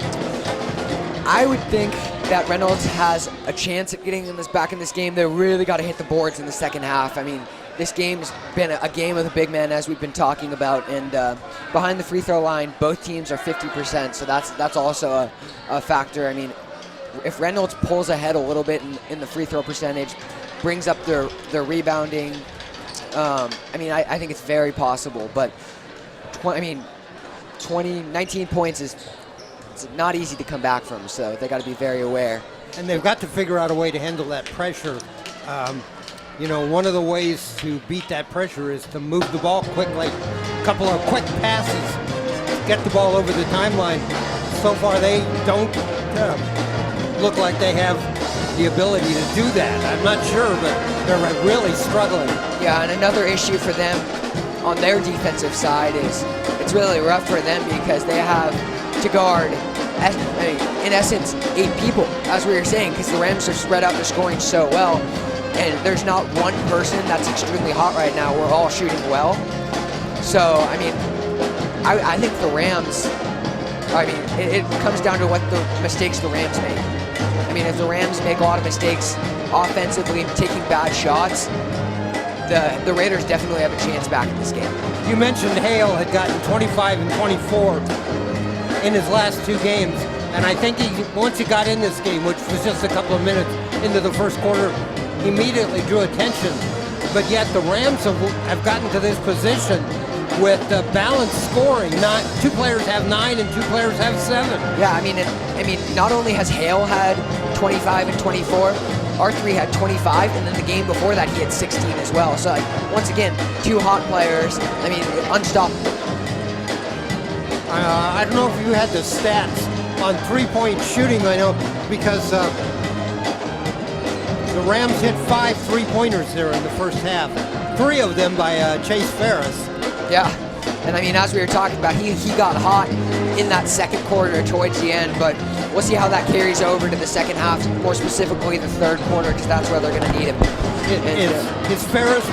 Speaker 3: I would think that Reynolds has a chance at getting back in this game. They really got to hit the boards in the second half. I mean, this game's been a game of the big men, as we've been talking about, and behind the free throw line, both teams are 50%, so that's also a factor. I mean, if Reynolds pulls ahead a little bit in the free throw percentage, brings up their rebounding, I think it's very possible. But 19 points it's not easy to come back from, so they got to be very aware.
Speaker 1: And they've got to figure out a way to handle that pressure. You know, one of the ways to beat that pressure is to move the ball quickly. A couple of quick passes, get the ball over the timeline. So far, they don't look like they have the ability to do that. I'm not sure, but they're really struggling.
Speaker 3: Yeah, and another issue for them on their defensive side is it's really rough for them because they have to guard, in essence, 8 people, as we were saying, because the Rams have spread out their scoring so well, and there's not one person that's extremely hot right now. We're all shooting well. So, I mean, I think the Rams, it comes down to what the mistakes the Rams make. I mean, if the Rams make a lot of mistakes offensively, taking bad shots, the Raiders definitely have a chance back in this game.
Speaker 1: You mentioned Hale had gotten 25 and 24 in his last 2 games, and I think once he got in this game, which was just a couple of minutes into the first quarter, he immediately drew attention. But yet the Rams have gotten to this position with balanced scoring. 2 players have 9 and 2 players have 7.
Speaker 3: Yeah, I mean, not only has Hale had 25 and 24, R3 had 25, and then the game before that he had 16 as well. So once again, 2 hot players. I mean, unstoppable.
Speaker 1: I don't know if you had the stats on 3-point shooting. I know because the Rams hit 5 3-pointers there in the first half. 3 of them by Chase Ferris.
Speaker 3: Yeah, and I mean, as we were talking about, he got hot in that second quarter towards the end, but we'll see how that carries over to the second half, more specifically the third quarter, because that's where they're going to need him.
Speaker 1: Is Ferris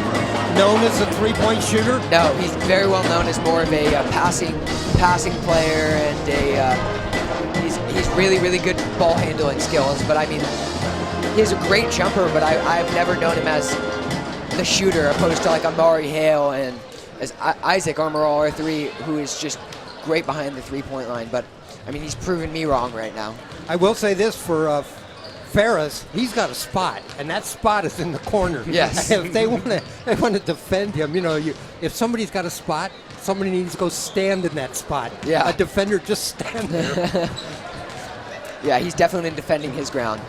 Speaker 1: known as a 3-point shooter?
Speaker 3: No, he's very well known as more of a passing player, and he's really, really good ball handling skills. But I mean, he's a great jumper, but I've never known him as the shooter, opposed to like Amari Hale and as Isaac Armorall R3, who is just great behind the 3-point line. But I mean, he's proven me wrong right now.
Speaker 1: I will say this for Ferris, he's got a spot, and that spot is in the corner.
Speaker 3: Yes.
Speaker 1: If they want to defend him, if somebody's got a spot, somebody needs to go stand in that spot.
Speaker 3: Yeah.
Speaker 1: A defender just stand there.
Speaker 3: Yeah, he's definitely defending his ground.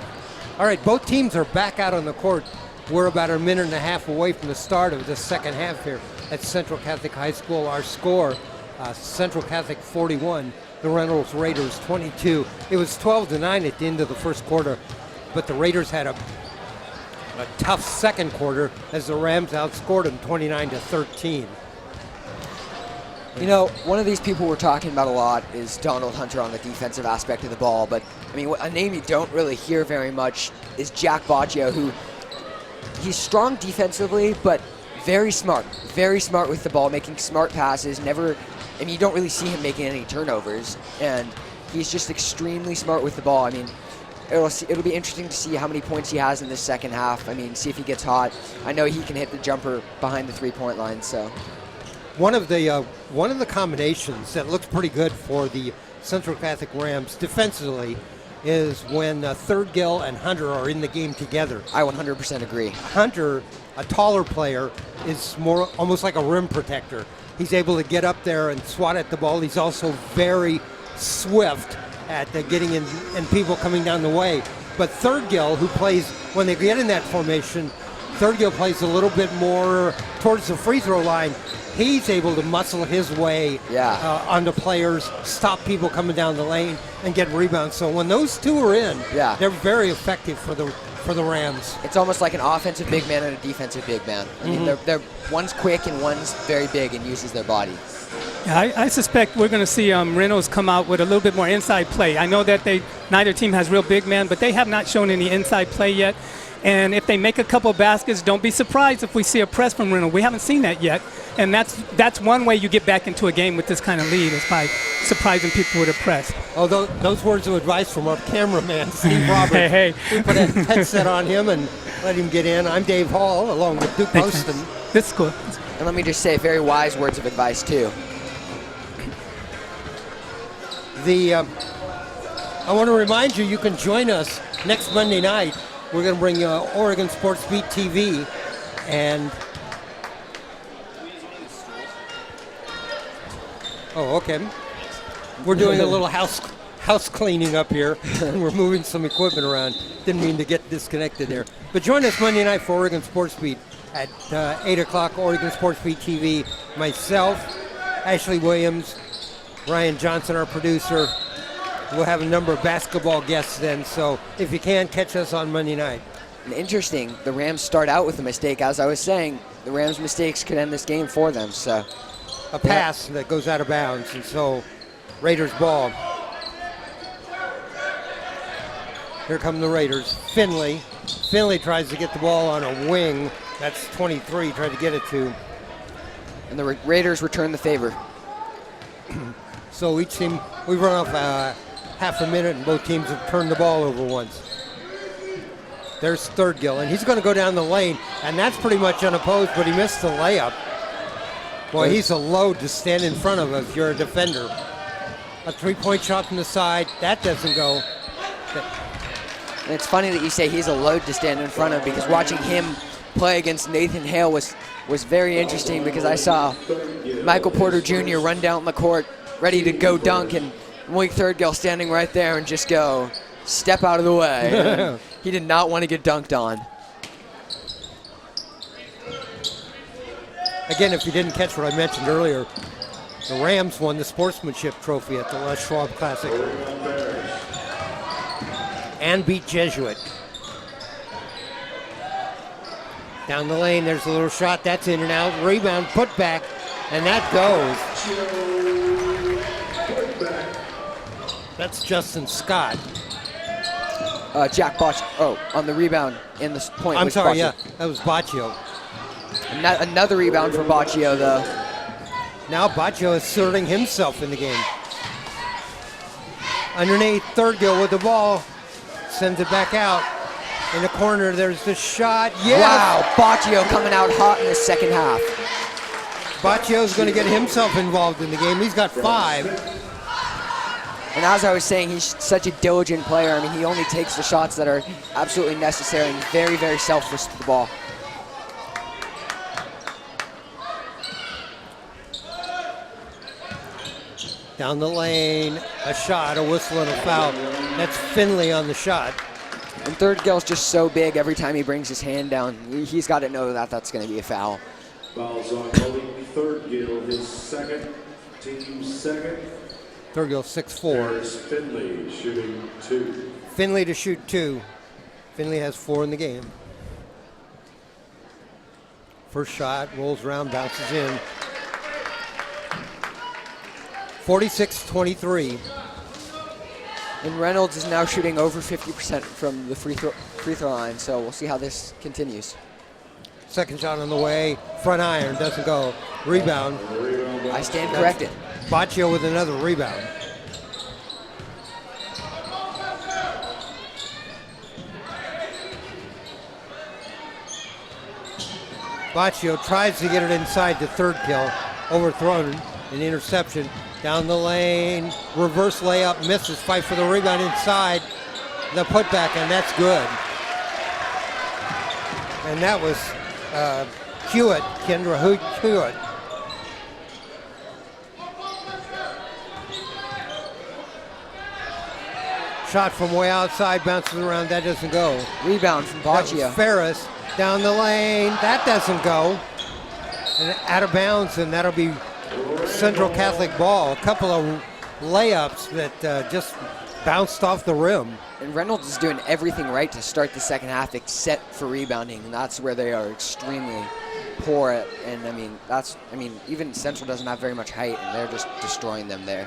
Speaker 1: All right, both teams are back out on the court. We're about a minute and a half away from the start of the second half here at Central Catholic High School. Our score, Central Catholic 41, the Reynolds Raiders 22. It was 12-9 at the end of the first quarter, but the Raiders had a tough second quarter as the Rams outscored them 29-13.
Speaker 3: You know, one of these people we're talking about a lot is Donald Hunter on the defensive aspect of the ball, but I mean, a name you don't really hear very much is Jack Boccio, who he's strong defensively, but very smart with the ball, making smart passes. You don't really see him making any turnovers, and he's just extremely smart with the ball. I mean, it'll be interesting to see how many points he has in this second half. I mean, see if he gets hot. I know he can hit the jumper behind the 3-point line, so.
Speaker 1: One of the combinations that looks pretty good for the Central Catholic Rams defensively is when Third-Gill and Hunter are in the game together.
Speaker 3: I 100% agree.
Speaker 1: Hunter, a taller player, is more almost like a rim protector. He's able to get up there and swat at the ball. He's also very swift at getting in and people coming down the way. But Third-Gill, who plays, when they get in that formation, Third-Gill plays a little bit more towards the free throw line. He's able to muscle his way onto players, stop people coming down the lane, and get rebounds. So when those two are in, they're very effective for the Rams.
Speaker 3: It's almost like an offensive big man and a defensive big man. I mean, they're one's quick and one's very big and uses their body.
Speaker 2: Yeah, I suspect we're going to see Reynolds come out with a little bit more inside play. I know that neither team has real big men, but they have not shown any inside play yet. And if they make a couple baskets, don't be surprised if we see a press from Reynolds. We haven't seen that yet. And that's one way you get back into a game with this kind of lead, is by surprising people with a press.
Speaker 1: Although those words of advice from our cameraman, Steve Roberts.
Speaker 2: Hey.
Speaker 1: We put a headset on him and let him get in. I'm Dave Hall, along with Duke Paustian.
Speaker 2: This is cool.
Speaker 3: And let me just say, very wise words of advice, too.
Speaker 1: I want to remind you can join us next Monday night. We're going to bring Oregon Sports Beat TV, and okay. We're doing a little house cleaning up here, and we're moving some equipment around. Didn't mean to get disconnected there. But join us Monday night for Oregon Sports Beat at 8 o'clock, Oregon Sports Beat TV. Myself, Ashley Williams, Ryan Johnson, our producer, We'll have a number of basketball guests then, so if you can, catch us on Monday night.
Speaker 3: And interesting, the Rams start out with a mistake. As I was saying, the Rams' mistakes could end this game for them. So
Speaker 1: a pass that goes out of bounds, and so Raiders ball. Here come the Raiders. Finley tries to get the ball on a wing. That's 23, tried to get it to.
Speaker 3: And the Raiders return the favor.
Speaker 1: So each team, we've run off half a minute, and both teams have turned the ball over once. There's Third-Gill, and he's going to go down the lane, and that's pretty much unopposed, but he missed the layup. Boy, he's a load to stand in front of if you're a defender. A three-point shot from the side, that doesn't go.
Speaker 3: And it's funny that you say he's a load to stand in front of, because watching him play against Nathan Hale was very interesting, because I saw Michael Porter Jr. run down the court ready to go dunk, and Malik Third-Gill standing right there and just go, step out of the way. He did not want to get dunked on.
Speaker 1: Again, if you didn't catch what I mentioned earlier, the Rams won the sportsmanship trophy at the Les Schwab Classic and beat Jesuit. Down the lane, there's a little shot. That's in and out. Rebound, put back, and that goes. That's Justin Scott.
Speaker 3: Jack Botch. Oh, on the rebound in the point.
Speaker 1: I'm sorry,
Speaker 3: Boccio.
Speaker 1: yeah, that was Baccio.
Speaker 3: Another rebound for Boccio, though.
Speaker 1: Now Baccio is asserting himself in the game. Underneath, Third-Gill with the ball. Sends it back out. In the corner, there's the shot. Yes!
Speaker 3: Wow, Boccio coming out hot in the second half.
Speaker 1: Baccio's going to get himself involved in the game. He's got 5.
Speaker 3: And as I was saying, he's such a diligent player. I mean, he only takes the shots that are absolutely necessary and very, very selfless with the ball.
Speaker 1: Down the lane, a shot, a whistle, and a foul. That's Finley on the shot.
Speaker 3: And Third-Gill's just so big every time he brings his hand down. He's got to know that that's going to be a foul.
Speaker 4: Fouls on Malik Third-Gill, his second, team's second.
Speaker 1: Third-Gill 6'4".
Speaker 4: There's Finley shooting 2.
Speaker 1: Finley to shoot 2. Finley has 4 in the game. First shot, rolls around, bounces in. 46-23.
Speaker 3: And Reynolds is now shooting over 50% from the free throw line, so we'll see how this continues.
Speaker 1: Second shot on the way, front iron, doesn't go. Rebound.
Speaker 3: I stand corrected.
Speaker 1: Baccio with another rebound. Baccio tries to get it inside to Third-Gill, overthrown, an interception. Down the lane, reverse layup, misses, fight for the rebound inside, the putback, and that's good. And that was Hewitt, Kendra Hewitt. Shot from way outside, bounces around, that doesn't go.
Speaker 3: Rebound from Baccio.
Speaker 1: Ferris down the lane, that doesn't go. And out of bounds, and that'll be Central Catholic ball. A couple of layups that just bounced off the rim.
Speaker 3: And Reynolds is doing everything right to start the second half except for rebounding, and that's where they are extremely poor at. And I mean, even Central doesn't have very much height, and they're just destroying them there.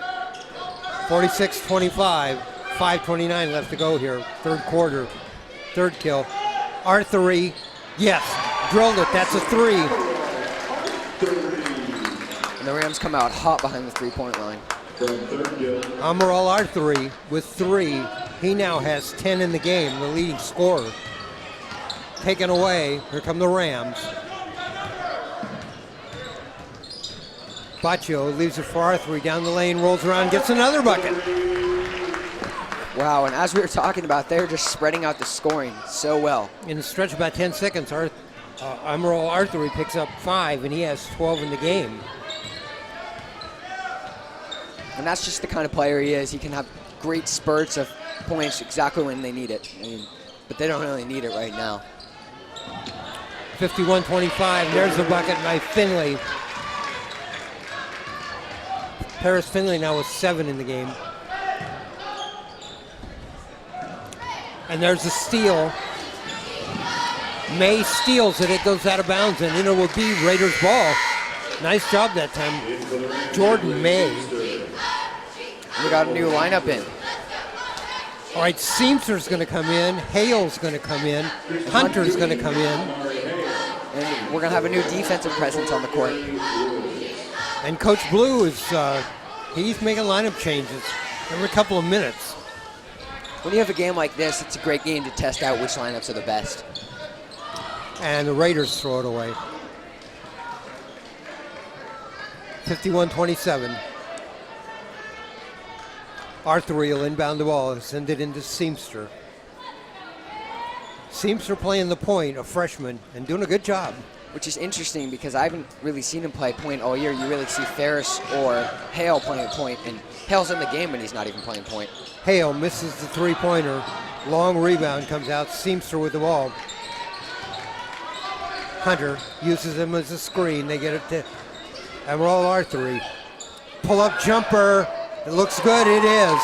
Speaker 1: 46-25, 5:29 left to go here. Third quarter, Third-Gill. Arthery, yes, drilled it. That's a 3.
Speaker 3: And the Rams come out hot behind the three-point line.
Speaker 1: Amaral Arthery with 3. He now has 10 in the game, the leading scorer. Taken away. Here come the Rams. Baccio leaves it for Arthery. Down the lane, rolls around, gets another bucket.
Speaker 3: Wow, and as we were talking about, they're just spreading out the scoring so well.
Speaker 1: In a stretch of about 10 seconds, Amaral Arthery picks up 5, and he has 12 in the game.
Speaker 3: And that's just the kind of player he is. He can have great spurts of points exactly when they need it. But they don't really need it right now.
Speaker 1: 51-25, there's the bucket by Finley. Paris Finley now with 7 in the game. And there's a steal. May steals it. It goes out of bounds, and it will be Raiders ball. Nice job that time. Jordan May.
Speaker 3: We got a new lineup in.
Speaker 1: All right, Seamster's going to come in. Hale's going to come in. Hunter's going to come in.
Speaker 3: And we're going to have a new defensive presence on the court.
Speaker 1: And Coach Blue is, he's making lineup changes every couple of minutes.
Speaker 3: When you have a game like this, it's a great game to test out which lineups are the best.
Speaker 1: And the Raiders throw it away. 51-27. Arthur will inbound the ball and send it into Seamster. Seamster playing the point, a freshman, and doing a good job.
Speaker 3: Which is interesting because I haven't really seen him play point all year. You really see Ferris or Hale playing point, and Hale's in the game and he's not even playing point.
Speaker 1: Hale misses the three-pointer. Long rebound comes out. Seamster with the ball. Hunter uses him as a screen. They get it to Emerald Arthur. Pull-up jumper. It looks good. It is.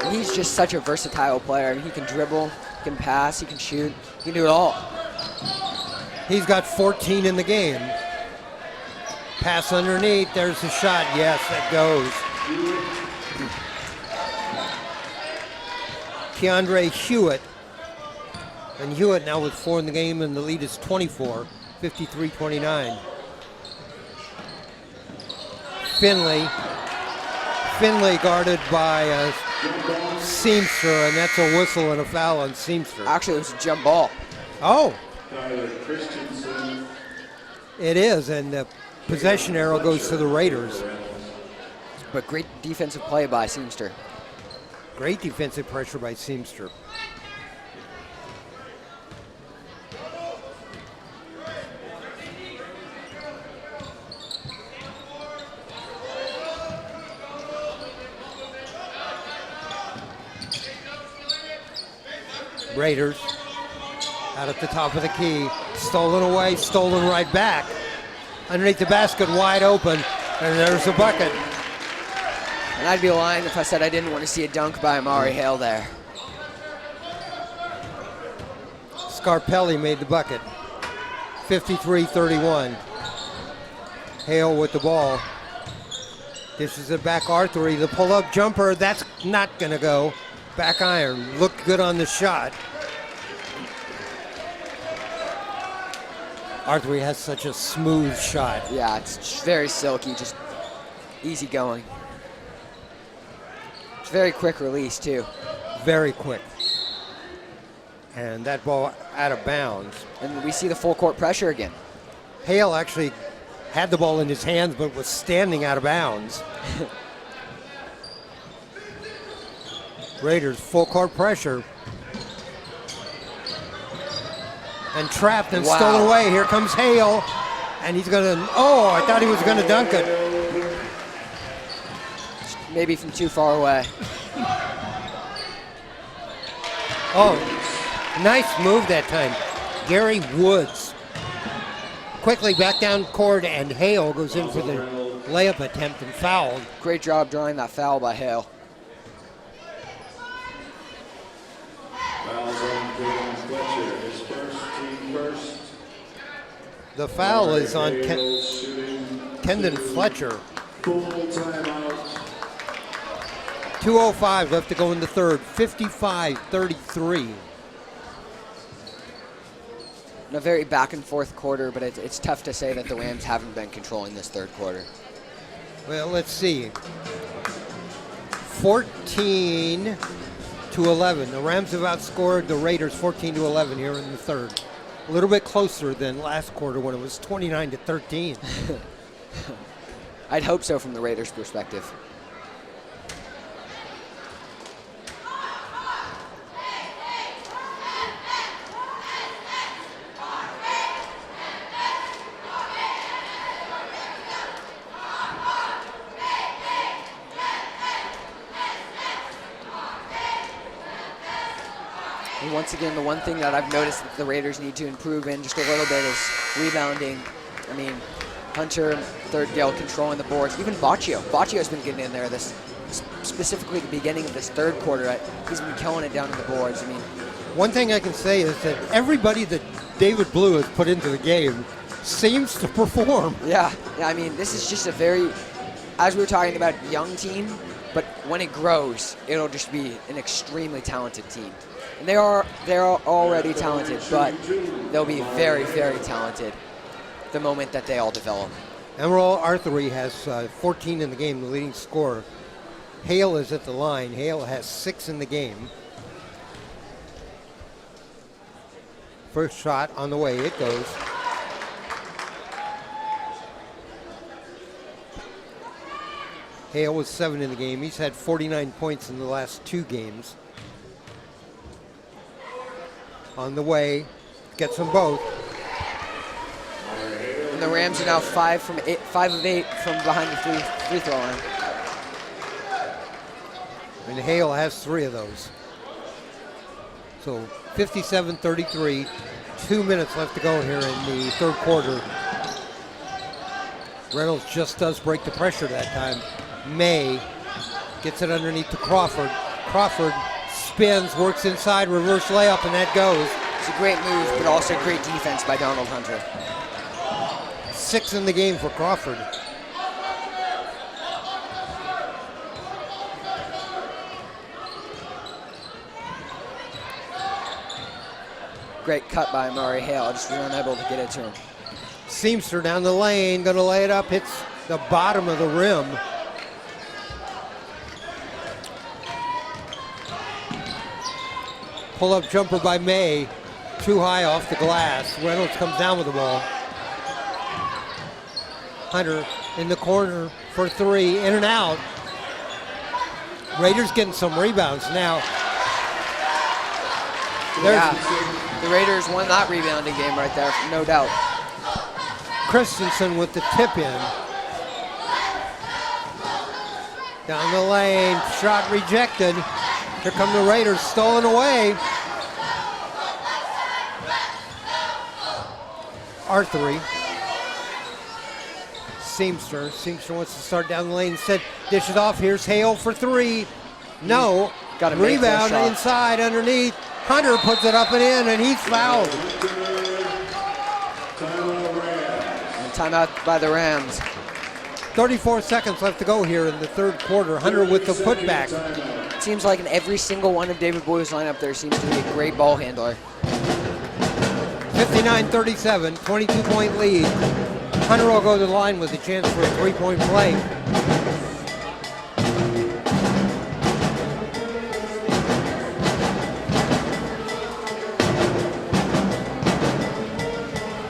Speaker 3: And he's just such a versatile player. I mean, he can dribble, he can pass, he can shoot, he can do it all.
Speaker 1: He's got 14 in the game. Pass underneath. There's the shot. Yes, that goes. Keandre Hewitt. And Hewitt now with 4 in the game, and the lead is 24, 53-29. Finley guarded by Seamster, and that's a whistle and a foul on Seamster.
Speaker 3: Actually, it was a jump ball.
Speaker 1: Oh. It is, and the possession arrow goes to the Raiders.
Speaker 3: But great defensive play by Seamster.
Speaker 1: Great defensive pressure by Seamster. Raiders out at the top of the key. Stolen away, stolen right back. Underneath the basket, wide open, and there's a bucket.
Speaker 3: And I'd be lying if I said I didn't want to see a dunk by Amari Hale there.
Speaker 1: Scarpelli made the bucket. 53-31. Hale with the ball. Dishes it back, Arthur. The pull-up jumper, that's not going to go. Back iron, looked good on the shot. Arthur has such a smooth shot.
Speaker 3: Yeah, it's very silky, just easy going. It's very quick release too.
Speaker 1: Very quick. And that ball out of bounds.
Speaker 3: And we see the full court pressure again.
Speaker 1: Hale actually had the ball in his hands but was standing out of bounds. Raiders full court pressure. And trapped and stolen away. Here comes Hale. And he's going to, oh, I thought he was going to dunk it.
Speaker 3: Maybe from too far away.
Speaker 1: Oh, nice move that time. Gary Woods. Quickly back down court, and Hale goes in for the layup attempt and fouled.
Speaker 3: Great job drawing that foul by Hale.
Speaker 1: The foul is on Kendon Fletcher.
Speaker 4: Full timeout.
Speaker 1: 2:05 left to go in the third. 55-33.
Speaker 3: A very back and forth quarter, but it's tough to say that the Rams haven't been controlling this third quarter.
Speaker 1: Well, let's see. 14-11. The Rams have outscored the Raiders 14-11 here in the third. A little bit closer than last quarter when it was 29-13.
Speaker 3: I'd hope so from the Raiders' perspective. And once again, the one thing that I've noticed that the Raiders need to improve in just a little bit is rebounding. I mean, Hunter, third Gale controlling the boards. Even Baccio. Baccio's been getting in there this specifically the beginning of this third quarter. He's been killing it down on the boards. I mean,
Speaker 1: one thing I can say is that everybody that David Blue has put into the game seems to perform.
Speaker 3: yeah, I mean, this is just a very, as we were talking about, young team, but when it grows, it'll just be an extremely talented team. And they're already talented, but they'll be very, very talented the moment that they all develop.
Speaker 1: Emerald Arthery has 14 in the game, the leading scorer. Hale is at the line. Hale has 6 in the game. First shot on the way, it goes. Hale was 7 in the game. He's had 49 points in the last 2 games. On the way, gets them both.
Speaker 3: And the Rams are now 5 of 8 from behind the free throw line.
Speaker 1: And Hale has 3 of those. So 57-33, 2 minutes left to go here in the third quarter. Reynolds just does break the pressure that time. May gets it underneath to Crawford. Crawford spins, works inside, reverse layup, and that goes.
Speaker 3: It's a great move, but also great defense by Donald Hunter.
Speaker 1: 6 in the game for Crawford.
Speaker 3: Great cut by Murray Hale, just was unable to get it to him.
Speaker 1: Seamster down the lane, gonna lay it up, hits the bottom of the rim. Pull-up jumper by May, too high off the glass. Reynolds comes down with the ball. Hunter in the corner for 3, in and out. Raiders getting some rebounds now.
Speaker 3: Yeah, the Raiders won that rebounding game right there, no doubt.
Speaker 1: Christensen with the tip in. Down the lane, shot rejected. Here come the Raiders, stolen away. Arthery. Seamster. Seamster wants to start down the lane. Instead, dishes off. Here's Hale for 3. No.
Speaker 3: Got a
Speaker 1: Rebound inside, underneath. Hunter puts it up and in, and he's fouled.
Speaker 3: And timeout by the Rams.
Speaker 1: 34 seconds left to go here in the third quarter. Hunter with the putback.
Speaker 3: It seems like in every single one of David Blue's lineup there seems to be a great ball handler.
Speaker 1: 59-37, 22-point lead. Hunter will go to the line with a chance for a 3-point play.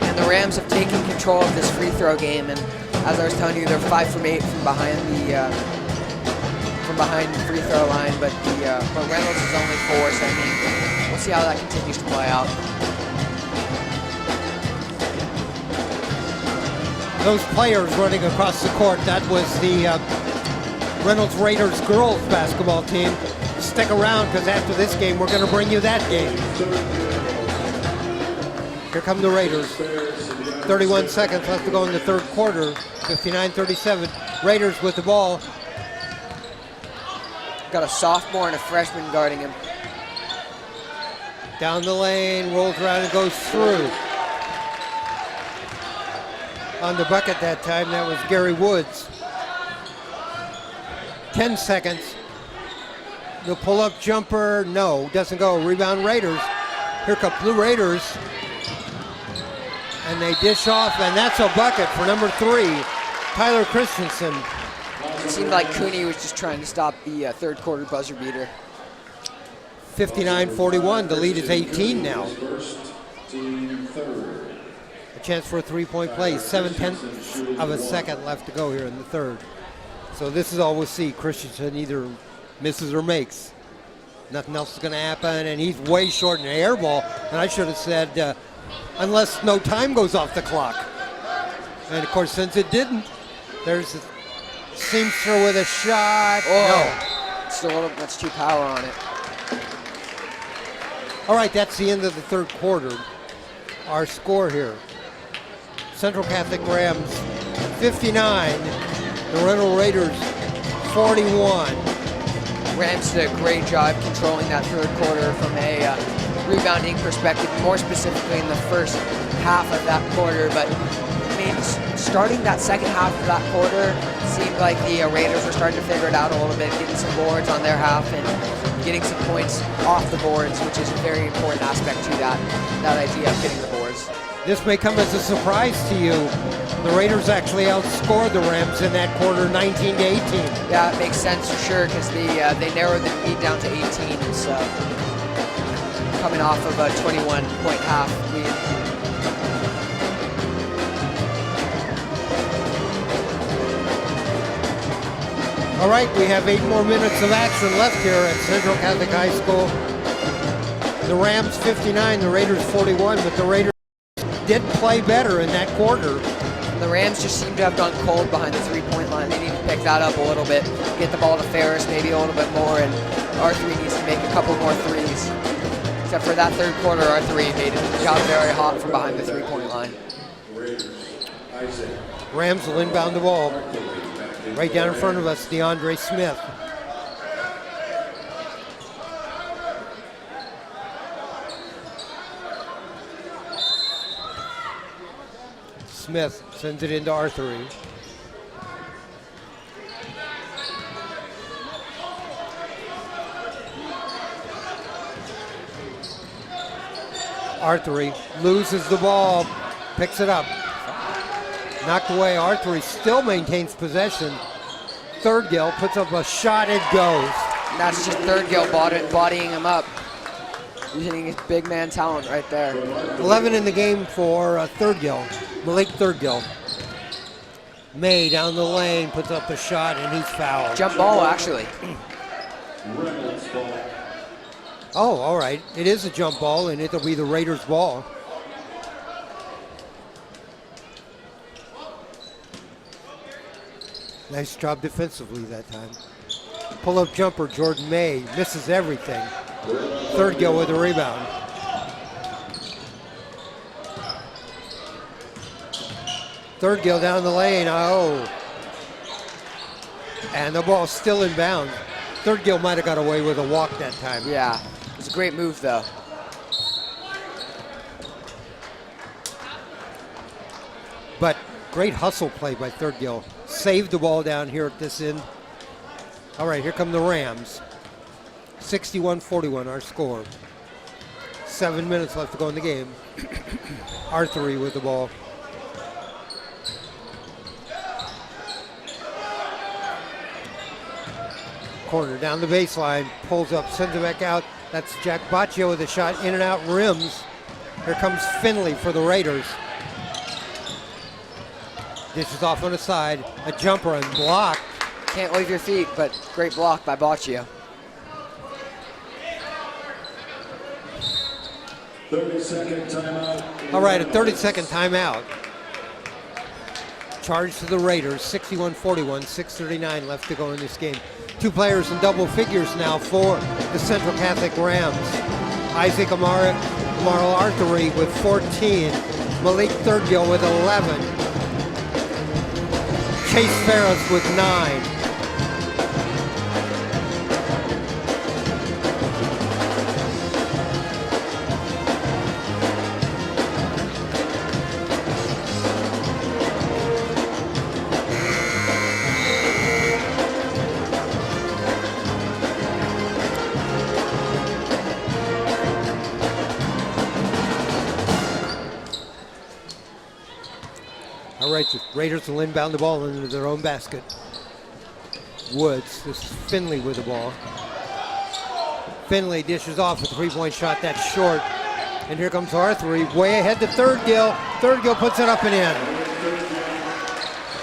Speaker 3: And the Rams have taken control of this free throw game, and as I was telling you, they're 5 from 8 from behind the free throw line, but Reynolds is only 4, so I mean, we'll see how that continues to play out.
Speaker 1: Those players running across the court, that was the Reynolds Raiders girls basketball team. Stick around, because after this game, we're going to bring you that game. Here come the Raiders. 31 seconds left to go in the third quarter. 59-37. Raiders with the ball.
Speaker 3: Got a sophomore and a freshman guarding him.
Speaker 1: Down the lane, rolls around and goes through. On the bucket that time, that was Gary Woods. 10 seconds. The pull-up jumper, no, doesn't go. Rebound Raiders. Here come Blue Raiders. And they dish off, and that's a bucket for number 3, Tyler Christensen.
Speaker 3: It seemed like Cooney was just trying to stop the third quarter buzzer beater.
Speaker 1: 59-41, the lead is 18 now. A chance for a 3-point play, 7/10 of a second left to go here in the third. So this is all we'll see. Christensen either misses or makes. Nothing else is going to happen, and he's way short in the air ball. And I should have said, unless no time goes off the clock. And of course, since it didn't, there's a Seamster with a shot.
Speaker 3: Oh, no. Still, that's too power on it.
Speaker 1: All right, that's the end of the third quarter. Our score here. Central Catholic Rams 59, the Reynolds Raiders 41.
Speaker 3: Rams did a great job controlling that third quarter from a rebounding perspective, more specifically in the first half of that quarter. But I mean, starting that second half of that quarter, seemed like the Raiders were starting to figure it out a little bit, getting some boards on their half and getting some points off the boards, which is a very important aspect to that idea of getting the boards.
Speaker 1: This may come as a surprise to you. The Raiders actually outscored the Rams in that quarter 19 to 18.
Speaker 3: Yeah, it makes sense for sure because they narrowed the lead down to 18. So coming off of a 21-point half lead.
Speaker 1: All right, we have 8 more minutes of action left here at Central Catholic High School. The Rams 59, the Raiders 41, but the Raiders did play better in that quarter.
Speaker 3: The Rams just seem to have gone cold behind the three-point line. They need to pick that up a little bit, get the ball to Ferris maybe a little bit more, and R3 needs to make a couple more threes. Except for that third quarter, R3 made the job very hot from behind the three-point line.
Speaker 1: Rams will inbound the ball. Right down in front of us, DeAndre Smith. Smith sends it into R3. R3 loses the ball, picks it up. Knocked away. R3 still maintains possession. Third Gill puts up a shot, it goes.
Speaker 3: And that's just Third Gill bodying him up. Using his big man talent right there.
Speaker 1: 11 in the game for Third Gill, Malik Third Gill. May down the lane puts up a shot and he's fouled.
Speaker 3: Jump ball, actually.
Speaker 1: Oh, all right. It is a jump ball and it'll be the Raiders' ball. Nice job defensively that time. Pull-up jumper, Jordan May misses everything. Third Gill with a rebound. Third Gill down the lane, oh. And the ball's still inbound. Third Gill might have got away with a walk that time.
Speaker 3: Yeah, it was a great move though.
Speaker 1: But great hustle play by Third Gill. Saved the ball down here at this end. All right, here come the Rams. 61-41 our score. 7 minutes left to go in the game. R3 with the ball. Corner down the baseline, pulls up, sends it back out. That's Jack Baccio with a shot in and out rims. Here comes Finley for the Raiders. Dishes off on the side, a jumper and block.
Speaker 3: Can't leave your feet, but great block by Baccio.
Speaker 4: 30-second timeout.
Speaker 1: All right, a 30-second timeout. Charge to the Raiders, 61-41, 6:39 left to go in this game. 2 players in double figures now for the Central Catholic Rams. Isaac Amaral Arthuri with 14, Malik Third Gill with 11. Chase Ferris with 9. All right, the Raiders will inbound the ball into their own basket. Woods, this is Finley with the ball. Finley dishes off a 3-point shot, that's short. And here comes R3, way ahead to Third Gill. Third Gill puts it up and in.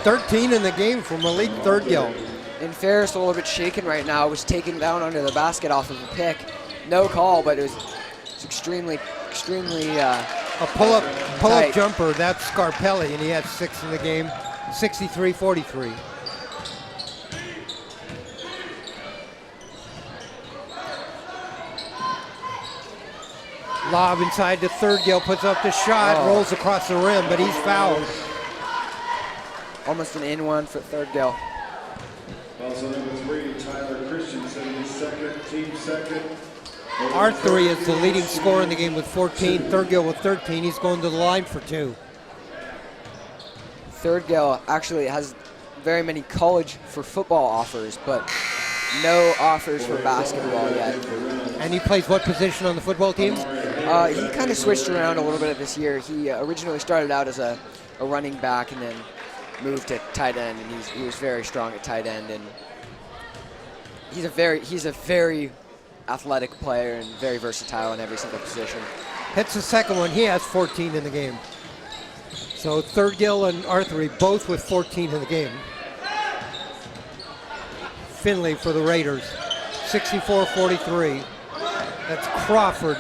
Speaker 1: 13 in the game for Malik Third Gill.
Speaker 3: And Ferris a little bit shaken right now, was taken down under the basket off of a pick. No call, but it was extremely
Speaker 1: A pull-up jumper, that's Scarpelli, and he had 6 in the game, 63-43. Lob inside to Third Gill, puts up the shot, rolls across the rim, but he's fouled.
Speaker 3: Almost an in-one for Third Gill.
Speaker 4: Also number 3, Tyler Christensen, his second, team second.
Speaker 1: R3 is the leading scorer in the game with 14. Thurgill with 13. He's going to the line for 2.
Speaker 3: Thurgill actually has very many college for football offers, but no offers for basketball yet.
Speaker 1: And he plays what position on the football team?
Speaker 3: He kind of switched around a little bit this year. He originally started out as a running back and then moved to tight end, and he was very strong at tight end. And he's a very athletic player and very versatile in every single position.
Speaker 1: Hits the second one. He has 14 in the game. So Thurgill and Arthur both with 14 in the game. Finley for the Raiders, 64-43. That's Crawford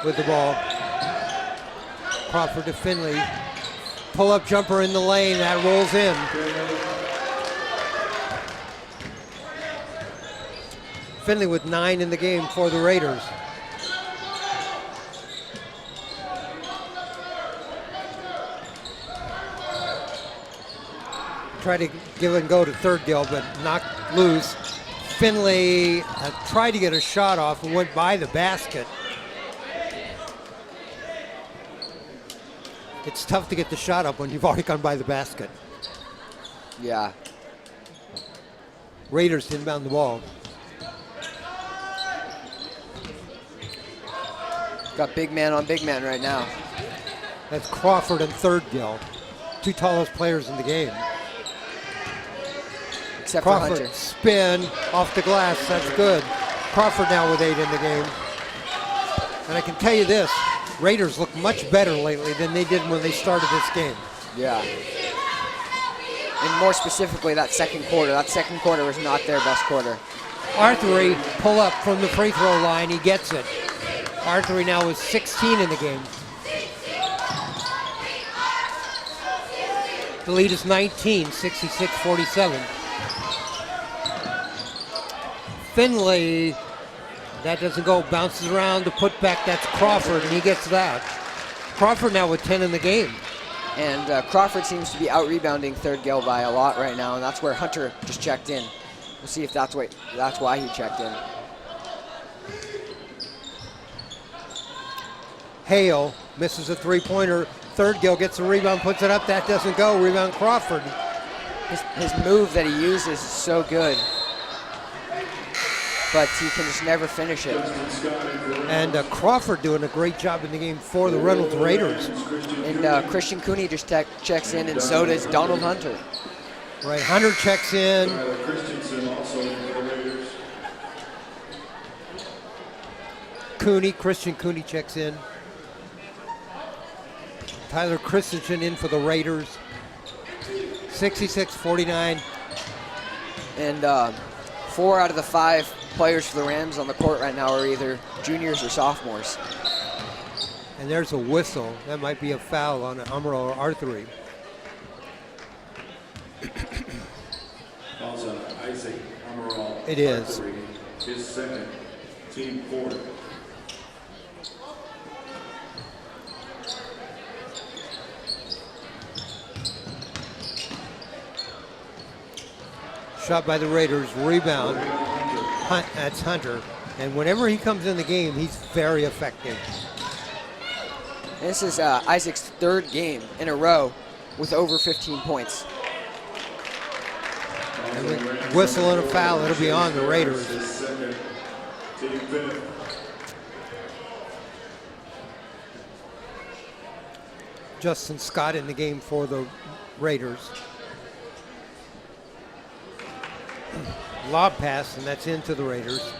Speaker 1: with the ball. Crawford to Finley. Pull-up jumper in the lane, that rolls in. Finley with 9 in the game for the Raiders. Try to give and go to Thurgill, but knocked loose. Finley tried to get a shot off and went by the basket. It's tough to get the shot up when you've already gone by the basket.
Speaker 3: Yeah.
Speaker 1: Raiders inbound the ball.
Speaker 3: Got big man on big man right now.
Speaker 1: That's Crawford and Thurgill, 2 tallest players in the game.
Speaker 3: Except
Speaker 1: Crawford
Speaker 3: for Hunter.
Speaker 1: spin off the glass, that's good. Crawford now with 8 in the game. And I can tell you this, Raiders look much better lately than they did when they started this game.
Speaker 3: Yeah. And more specifically, that second quarter. That second quarter was not their best quarter.
Speaker 1: Arthur pull up from the free throw line, he gets it. Arthur now is 16 in the game. The lead is 19, 66-47. Finley, that doesn't go, bounces around to put back, that's Crawford, and he gets that. Crawford now with 10 in the game.
Speaker 3: And Crawford seems to be out-rebounding Thurgill by a lot right now, and that's where Hunter just checked in. We'll see if that's why he checked in.
Speaker 1: Hale misses a three-pointer. Thurgill gets a rebound, puts it up, that doesn't go. Rebound Crawford.
Speaker 3: His move that he uses is so good, but he can just never finish it.
Speaker 1: And Crawford doing a great job in the game for the Reynolds Raiders.
Speaker 3: And Christian Cooney just checks in, and so does Donald Hunter.
Speaker 1: Right, Hunter checks in.
Speaker 4: Christensen also for the Raiders.
Speaker 1: Christian Cooney checks in. Tyler Christensen in for the Raiders. 66-49.
Speaker 3: And 4 out of the 5 players for the Rams on the court right now are either juniors or sophomores.
Speaker 1: And there's a whistle. That might be a foul on Amaro Arthuri.
Speaker 4: Also, Isaac Amaral.
Speaker 1: It is.
Speaker 4: His second, team 4.
Speaker 1: Shot by the Raiders, rebound. That's Hunter. And whenever he comes in the game, he's very effective.
Speaker 3: This is Isaac's 3rd game in a row with over 15 points.
Speaker 1: And with whistle and a foul, it'll be on the Raiders.
Speaker 4: His second, team 5th.
Speaker 1: Justin Scott in the game for the Raiders. Lob pass, and that's into the Raiders.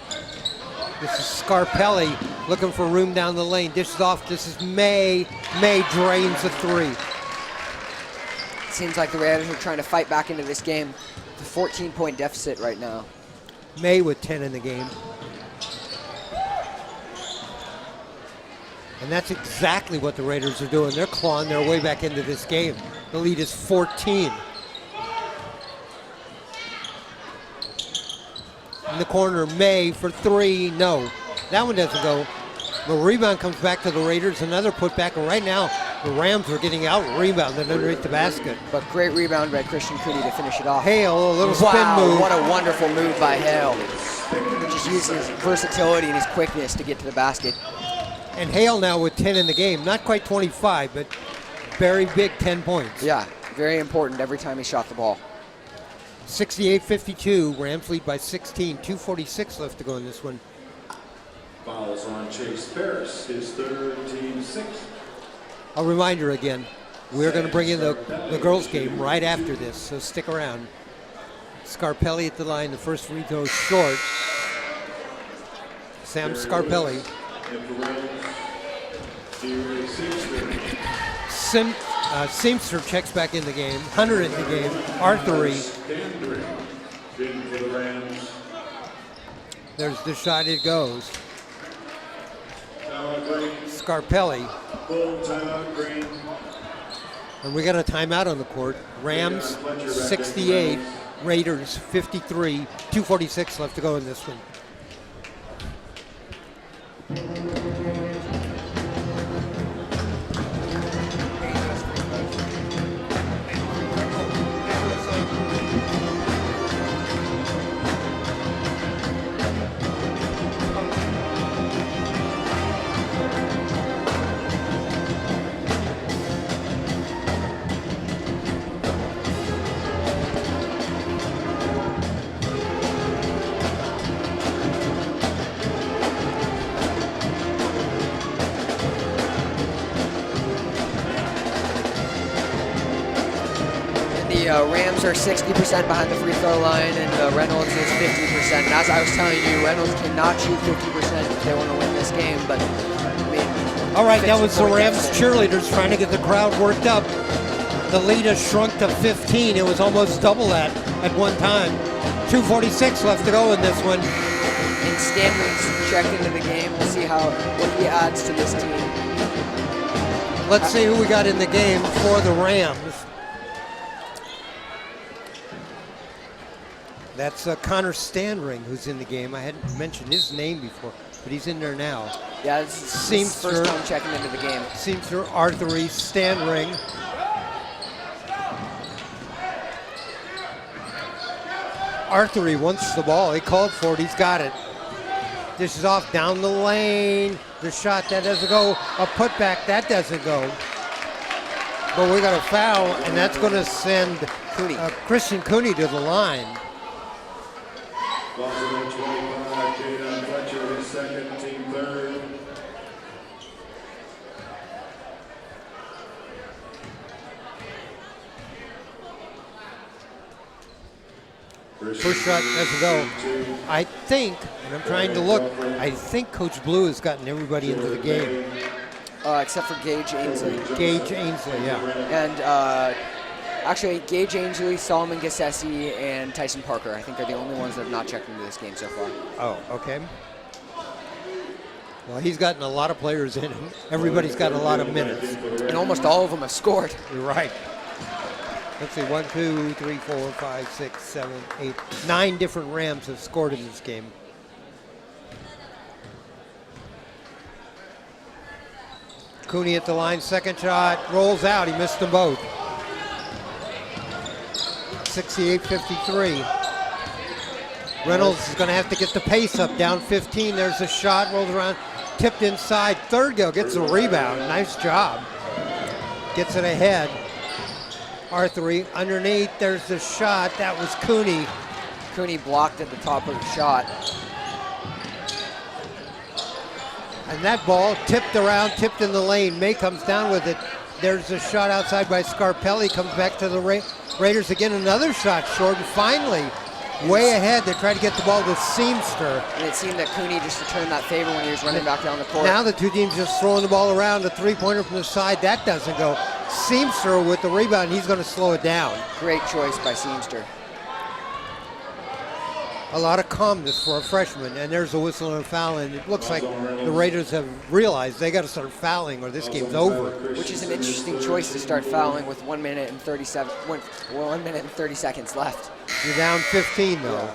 Speaker 1: This is Scarpelli looking for room down the lane. Dishes off. This is May. May drains a 3.
Speaker 3: It seems like the Raiders are trying to fight back into this game. It's a 14-point deficit right now.
Speaker 1: May with 10 in the game. And that's exactly what the Raiders are doing. They're clawing their way back into this game. The lead is 14. In the corner, May for 3, no. That one doesn't go. The rebound comes back to the Raiders. Another putback. And right now, the Rams are getting out-rebounded underneath the basket.
Speaker 3: But great rebound by Christian Cooney to finish it off.
Speaker 1: Hale, a little spin move.
Speaker 3: What a wonderful move by Hale. Just using his versatility and his quickness to get to the basket.
Speaker 1: And Hale now with 10 in the game. Not quite 25, but very big 10 points.
Speaker 3: Yeah, very important every time he shot the ball.
Speaker 1: 68-52. Rams lead by 16. 2:46 left to go in this one.
Speaker 4: Fouls on Chase Ferris, his third, team 6.
Speaker 1: A reminder again, we're going to bring in the girls' game right after this, so stick around. Scarpelli at the line, the first free throw short. Sam Scarpelli. Seamster checks back in the game. Hunter in the game. Arthery. There's the shot, it goes. Scarpelli. And we got a timeout on the court. Rams 68, Raiders 53, 2:46 left to go in this one.
Speaker 3: Rams are 60% behind the free throw line, and Reynolds is 50%. And as I was telling you, Reynolds cannot shoot 50% if they want to win this game. But I mean,
Speaker 1: all right, that was the Rams cheerleaders trying to get the crowd worked up. The lead has shrunk to 15. It was almost double that at one time. 2:46 left to go in this one.
Speaker 3: And Stanley's checked into the game. We'll see what he adds to this team.
Speaker 1: Let's see who we got in the game for the Rams. That's Connor Standring who's in the game. I hadn't mentioned his name before, but he's in there now.
Speaker 3: Yeah, this is his first time checking into the game.
Speaker 1: Seamster, Arthery, Standring. Arthery wants the ball. He called for it. He's got it. Dishes off down the lane. The shot, that doesn't go. A putback, that doesn't go. But we got a foul, and that's going to send Christian Cooney to the line.
Speaker 4: Boston 25, Jadon Fletcher, his second, team third.
Speaker 1: First shot doesn't go. I think, and I'm trying to look, I think Coach Blue has gotten everybody into the game.
Speaker 3: Except for Gage Ainsley.
Speaker 1: Gage Ainsley, yeah.
Speaker 3: And actually, Gage Ainsley, Solomon Gassesi, and Tyson Parker, I think, are the only ones that have not checked into this game so far.
Speaker 1: Oh, okay. Well, he's gotten a lot of players in him. Everybody's got a lot of minutes.
Speaker 3: And almost all of them have scored.
Speaker 1: You're right. Let's see, 1, 2, 3, 4, 5, 6, 7, 8, 9 different Rams have scored in this game. Cooney at the line, second shot, rolls out, he missed them both. 68-53. Reynolds is going to have to get the pace up, down 15. There's a shot, rolls around, tipped inside. Thurgill gets a rebound. Nice job. Gets it ahead. Arthery underneath. There's the shot. That was Cooney.
Speaker 3: Cooney blocked at the top of the shot.
Speaker 1: And that ball tipped around, tipped in the lane. May comes down with it. There's a shot outside by Scarpelli. Comes back to the Raiders again. Another shot short. And finally, way ahead, they try to get the ball to Seamster.
Speaker 3: And it seemed that Cooney just returned that favor when he was running back down the court.
Speaker 1: Now the two teams just throwing the ball around. A three-pointer from the side. That doesn't go. Seamster with the rebound. He's going to slow it down.
Speaker 3: Great choice by Seamster.
Speaker 1: A lot of calmness for a freshman, and there's a whistle and a foul, and it looks like the Raiders have realized they got to start fouling or this game's over.
Speaker 3: Which is an interesting choice to start fouling with 1 minute and 30 seconds left.
Speaker 1: You're down 15 though.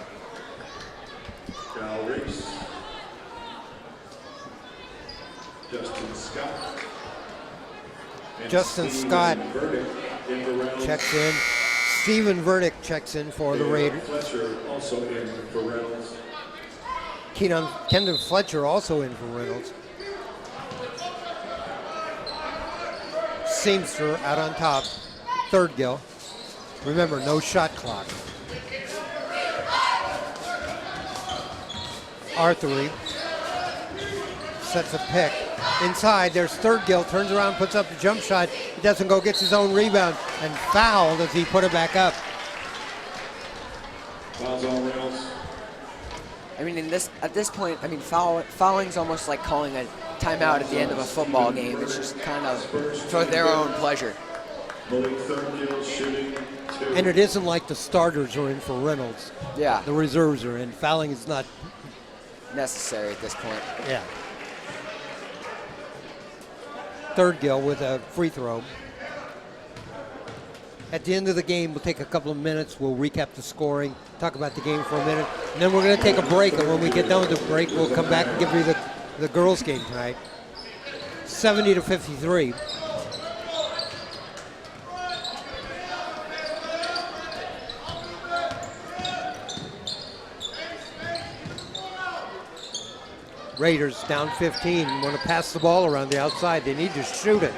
Speaker 4: Justin Scott. And
Speaker 1: Justin
Speaker 4: Steven
Speaker 1: Scott
Speaker 4: Burdick in for Reynolds.
Speaker 1: checks in. Stephen Verdick checks in for the Raiders.
Speaker 4: Fletcher also in for Reynolds.
Speaker 1: Kendon Fletcher also in for Reynolds. Seamster out on top. Third gill. Remember, no shot clock. Arthery sets a pick. Inside, there's third gill, turns around, puts up the jump shot. He doesn't go, gets his own rebound, and fouled as he put it back up.
Speaker 4: Fouls on Reynolds.
Speaker 3: I mean, at this point, I mean, fouling's almost like calling a timeout at the end of a football game. It's just kind of for their own pleasure.
Speaker 4: Bowling third gill, shooting 2.
Speaker 1: And it isn't like the starters are in for Reynolds.
Speaker 3: Yeah,
Speaker 1: The reserves are in. Fouling is not,
Speaker 3: necessary at this point.
Speaker 1: yeah. Third gill with a free throw. At the end of the game, we'll take a couple of minutes. We'll recap the scoring, talk about the game for a minute, and then we're going to take a break. And when we get done with the break, we'll come back and give you the girls' game tonight. 70-53. Raiders down 15, want to pass the ball around the outside. They need to shoot it.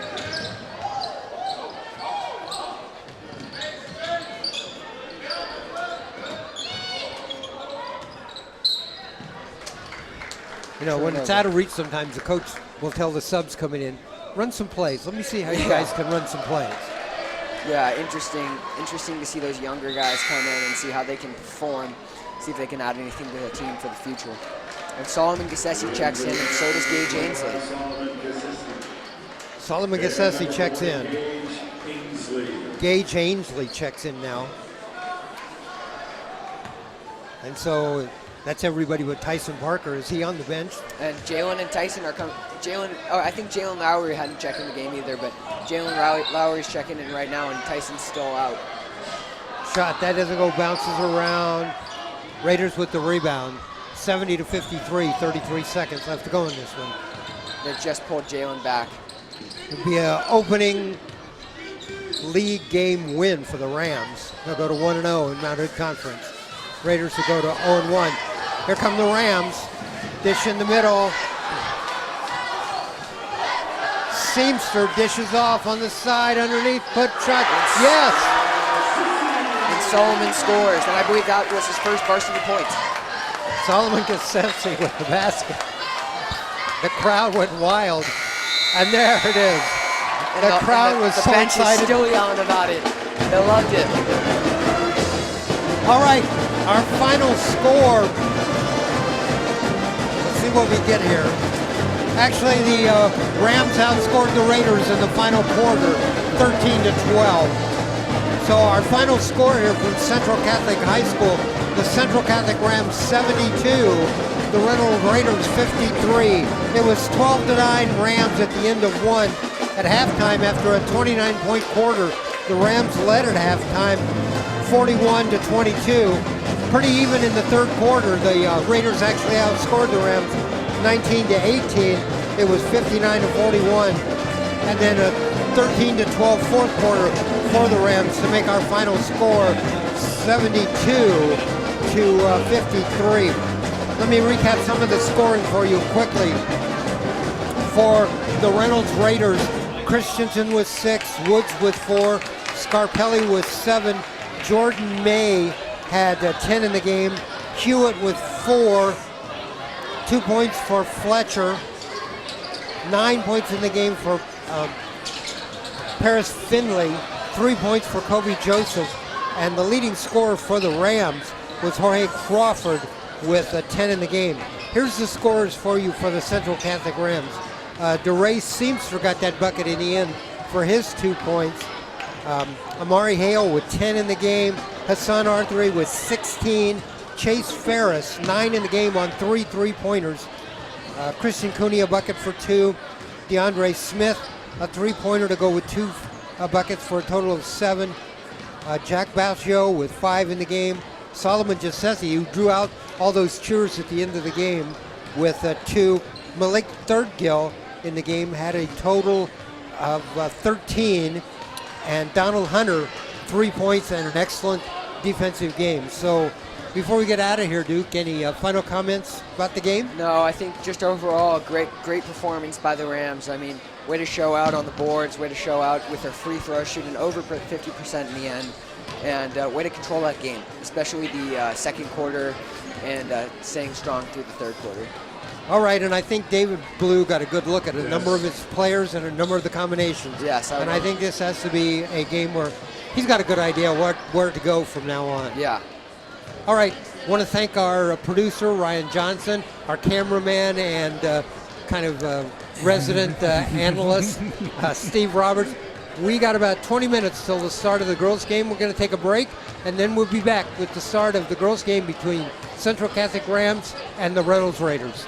Speaker 1: You know, when it's out of reach, sometimes the coach will tell the subs coming in, run some plays. Let me see how you guys can run some plays.
Speaker 3: Yeah, interesting to see those younger guys come in and see how they can perform, see if they can add anything to the team for the future. And Solomon Gassesi checks in, and so does Gage Ainsley.
Speaker 1: Solomon Gassesi checks in. Gage Ainsley checks in now. And so that's everybody but Tyson Parker. Is he on the bench?
Speaker 3: And Jalen and Tyson are coming. I think Jalen Lowry hadn't checked in the game either, but Jalen Lowry's checking in right now, and Tyson's still out.
Speaker 1: Shot, that doesn't go, bounces around. Raiders with the rebound. 70-53, 33 seconds left to go in this one.
Speaker 3: They just pulled Jalen back.
Speaker 1: It'll be an opening league game win for the Rams. They'll go to 1-0 in Mount Hood Conference. Raiders will go to 0-1. Here come the Rams. Dish in the middle. Seamster dishes off on the side underneath. Put shot. Yes!
Speaker 3: And Solomon scores, and I believe that was his first varsity points.
Speaker 1: Solomon Gassesi with the basket. The crowd went wild. And there it is. The crowd was so
Speaker 3: excited. The bench is
Speaker 1: excited.
Speaker 3: still yelling about it. They loved it.
Speaker 1: All right, our final score. Let's see what we get here. Actually, the Rams outscored the Raiders in the final quarter, 13-12. So our final score here from Central Catholic High School, the Central Catholic Rams 72, the Reynolds Raiders 53. It was 12-9 Rams at the end of one. At halftime, after a 29-point quarter, the Rams led at halftime, 41-22. Pretty even in the third quarter. The Raiders actually outscored the Rams 19-18. It was 59-41. And then a 13-12 fourth quarter for the Rams to make our final score 72-53. Let me recap some of the scoring for you quickly. For the Reynolds Raiders, Christensen with 6, Woods with 4, Scarpelli with 7, Jordan May had 10 in the game, Hewitt with 4, 2 points for Fletcher, 9 points in the game for Paris Finley, 3 points for Kobe Joseph, and the leading scorer for the Rams was Jorge Crawford with 10 in the game. Here's the scores for you for the Central Catholic Rams. DeRay Seamster got that bucket in the end for his 2 points. Amari Hale with 10 in the game. Hassan Arthery with 16. Chase Ferris, 9 in the game on 3 3-pointers. Christian Cooney, a bucket for 2. DeAndre Smith, a 3-pointer to go with 2 buckets for a total of 7. Jack Baccio with 5 in the game. Solomon Gassesi, who drew out all those cheers at the end of the game, with 2. Malik Thirdgill in the game had a total of 13, and Donald Hunter 3 points and an excellent defensive game. So before we get out of here, Duke, any final comments about the game?
Speaker 3: No, I think just overall, great performance by the Rams. I mean, way to show out on the boards, way to show out with their free throws, shooting over 50% in the end, and way to control that game, especially the second quarter and staying strong through the third quarter.
Speaker 1: All right, and I think David Blue got a good look at a number of his players and a number of the combinations.
Speaker 3: Yes,
Speaker 1: I think this has to be a game where he's got a good idea where to go from now on.
Speaker 3: Yeah.
Speaker 1: All right, want to thank our producer, Ryan Johnson, our cameraman and resident analyst, Steve Roberts. We got about 20 minutes till the start of the girls' game. We're going to take a break, and then we'll be back with the start of the girls' game between Central Catholic Rams and the Reynolds Raiders.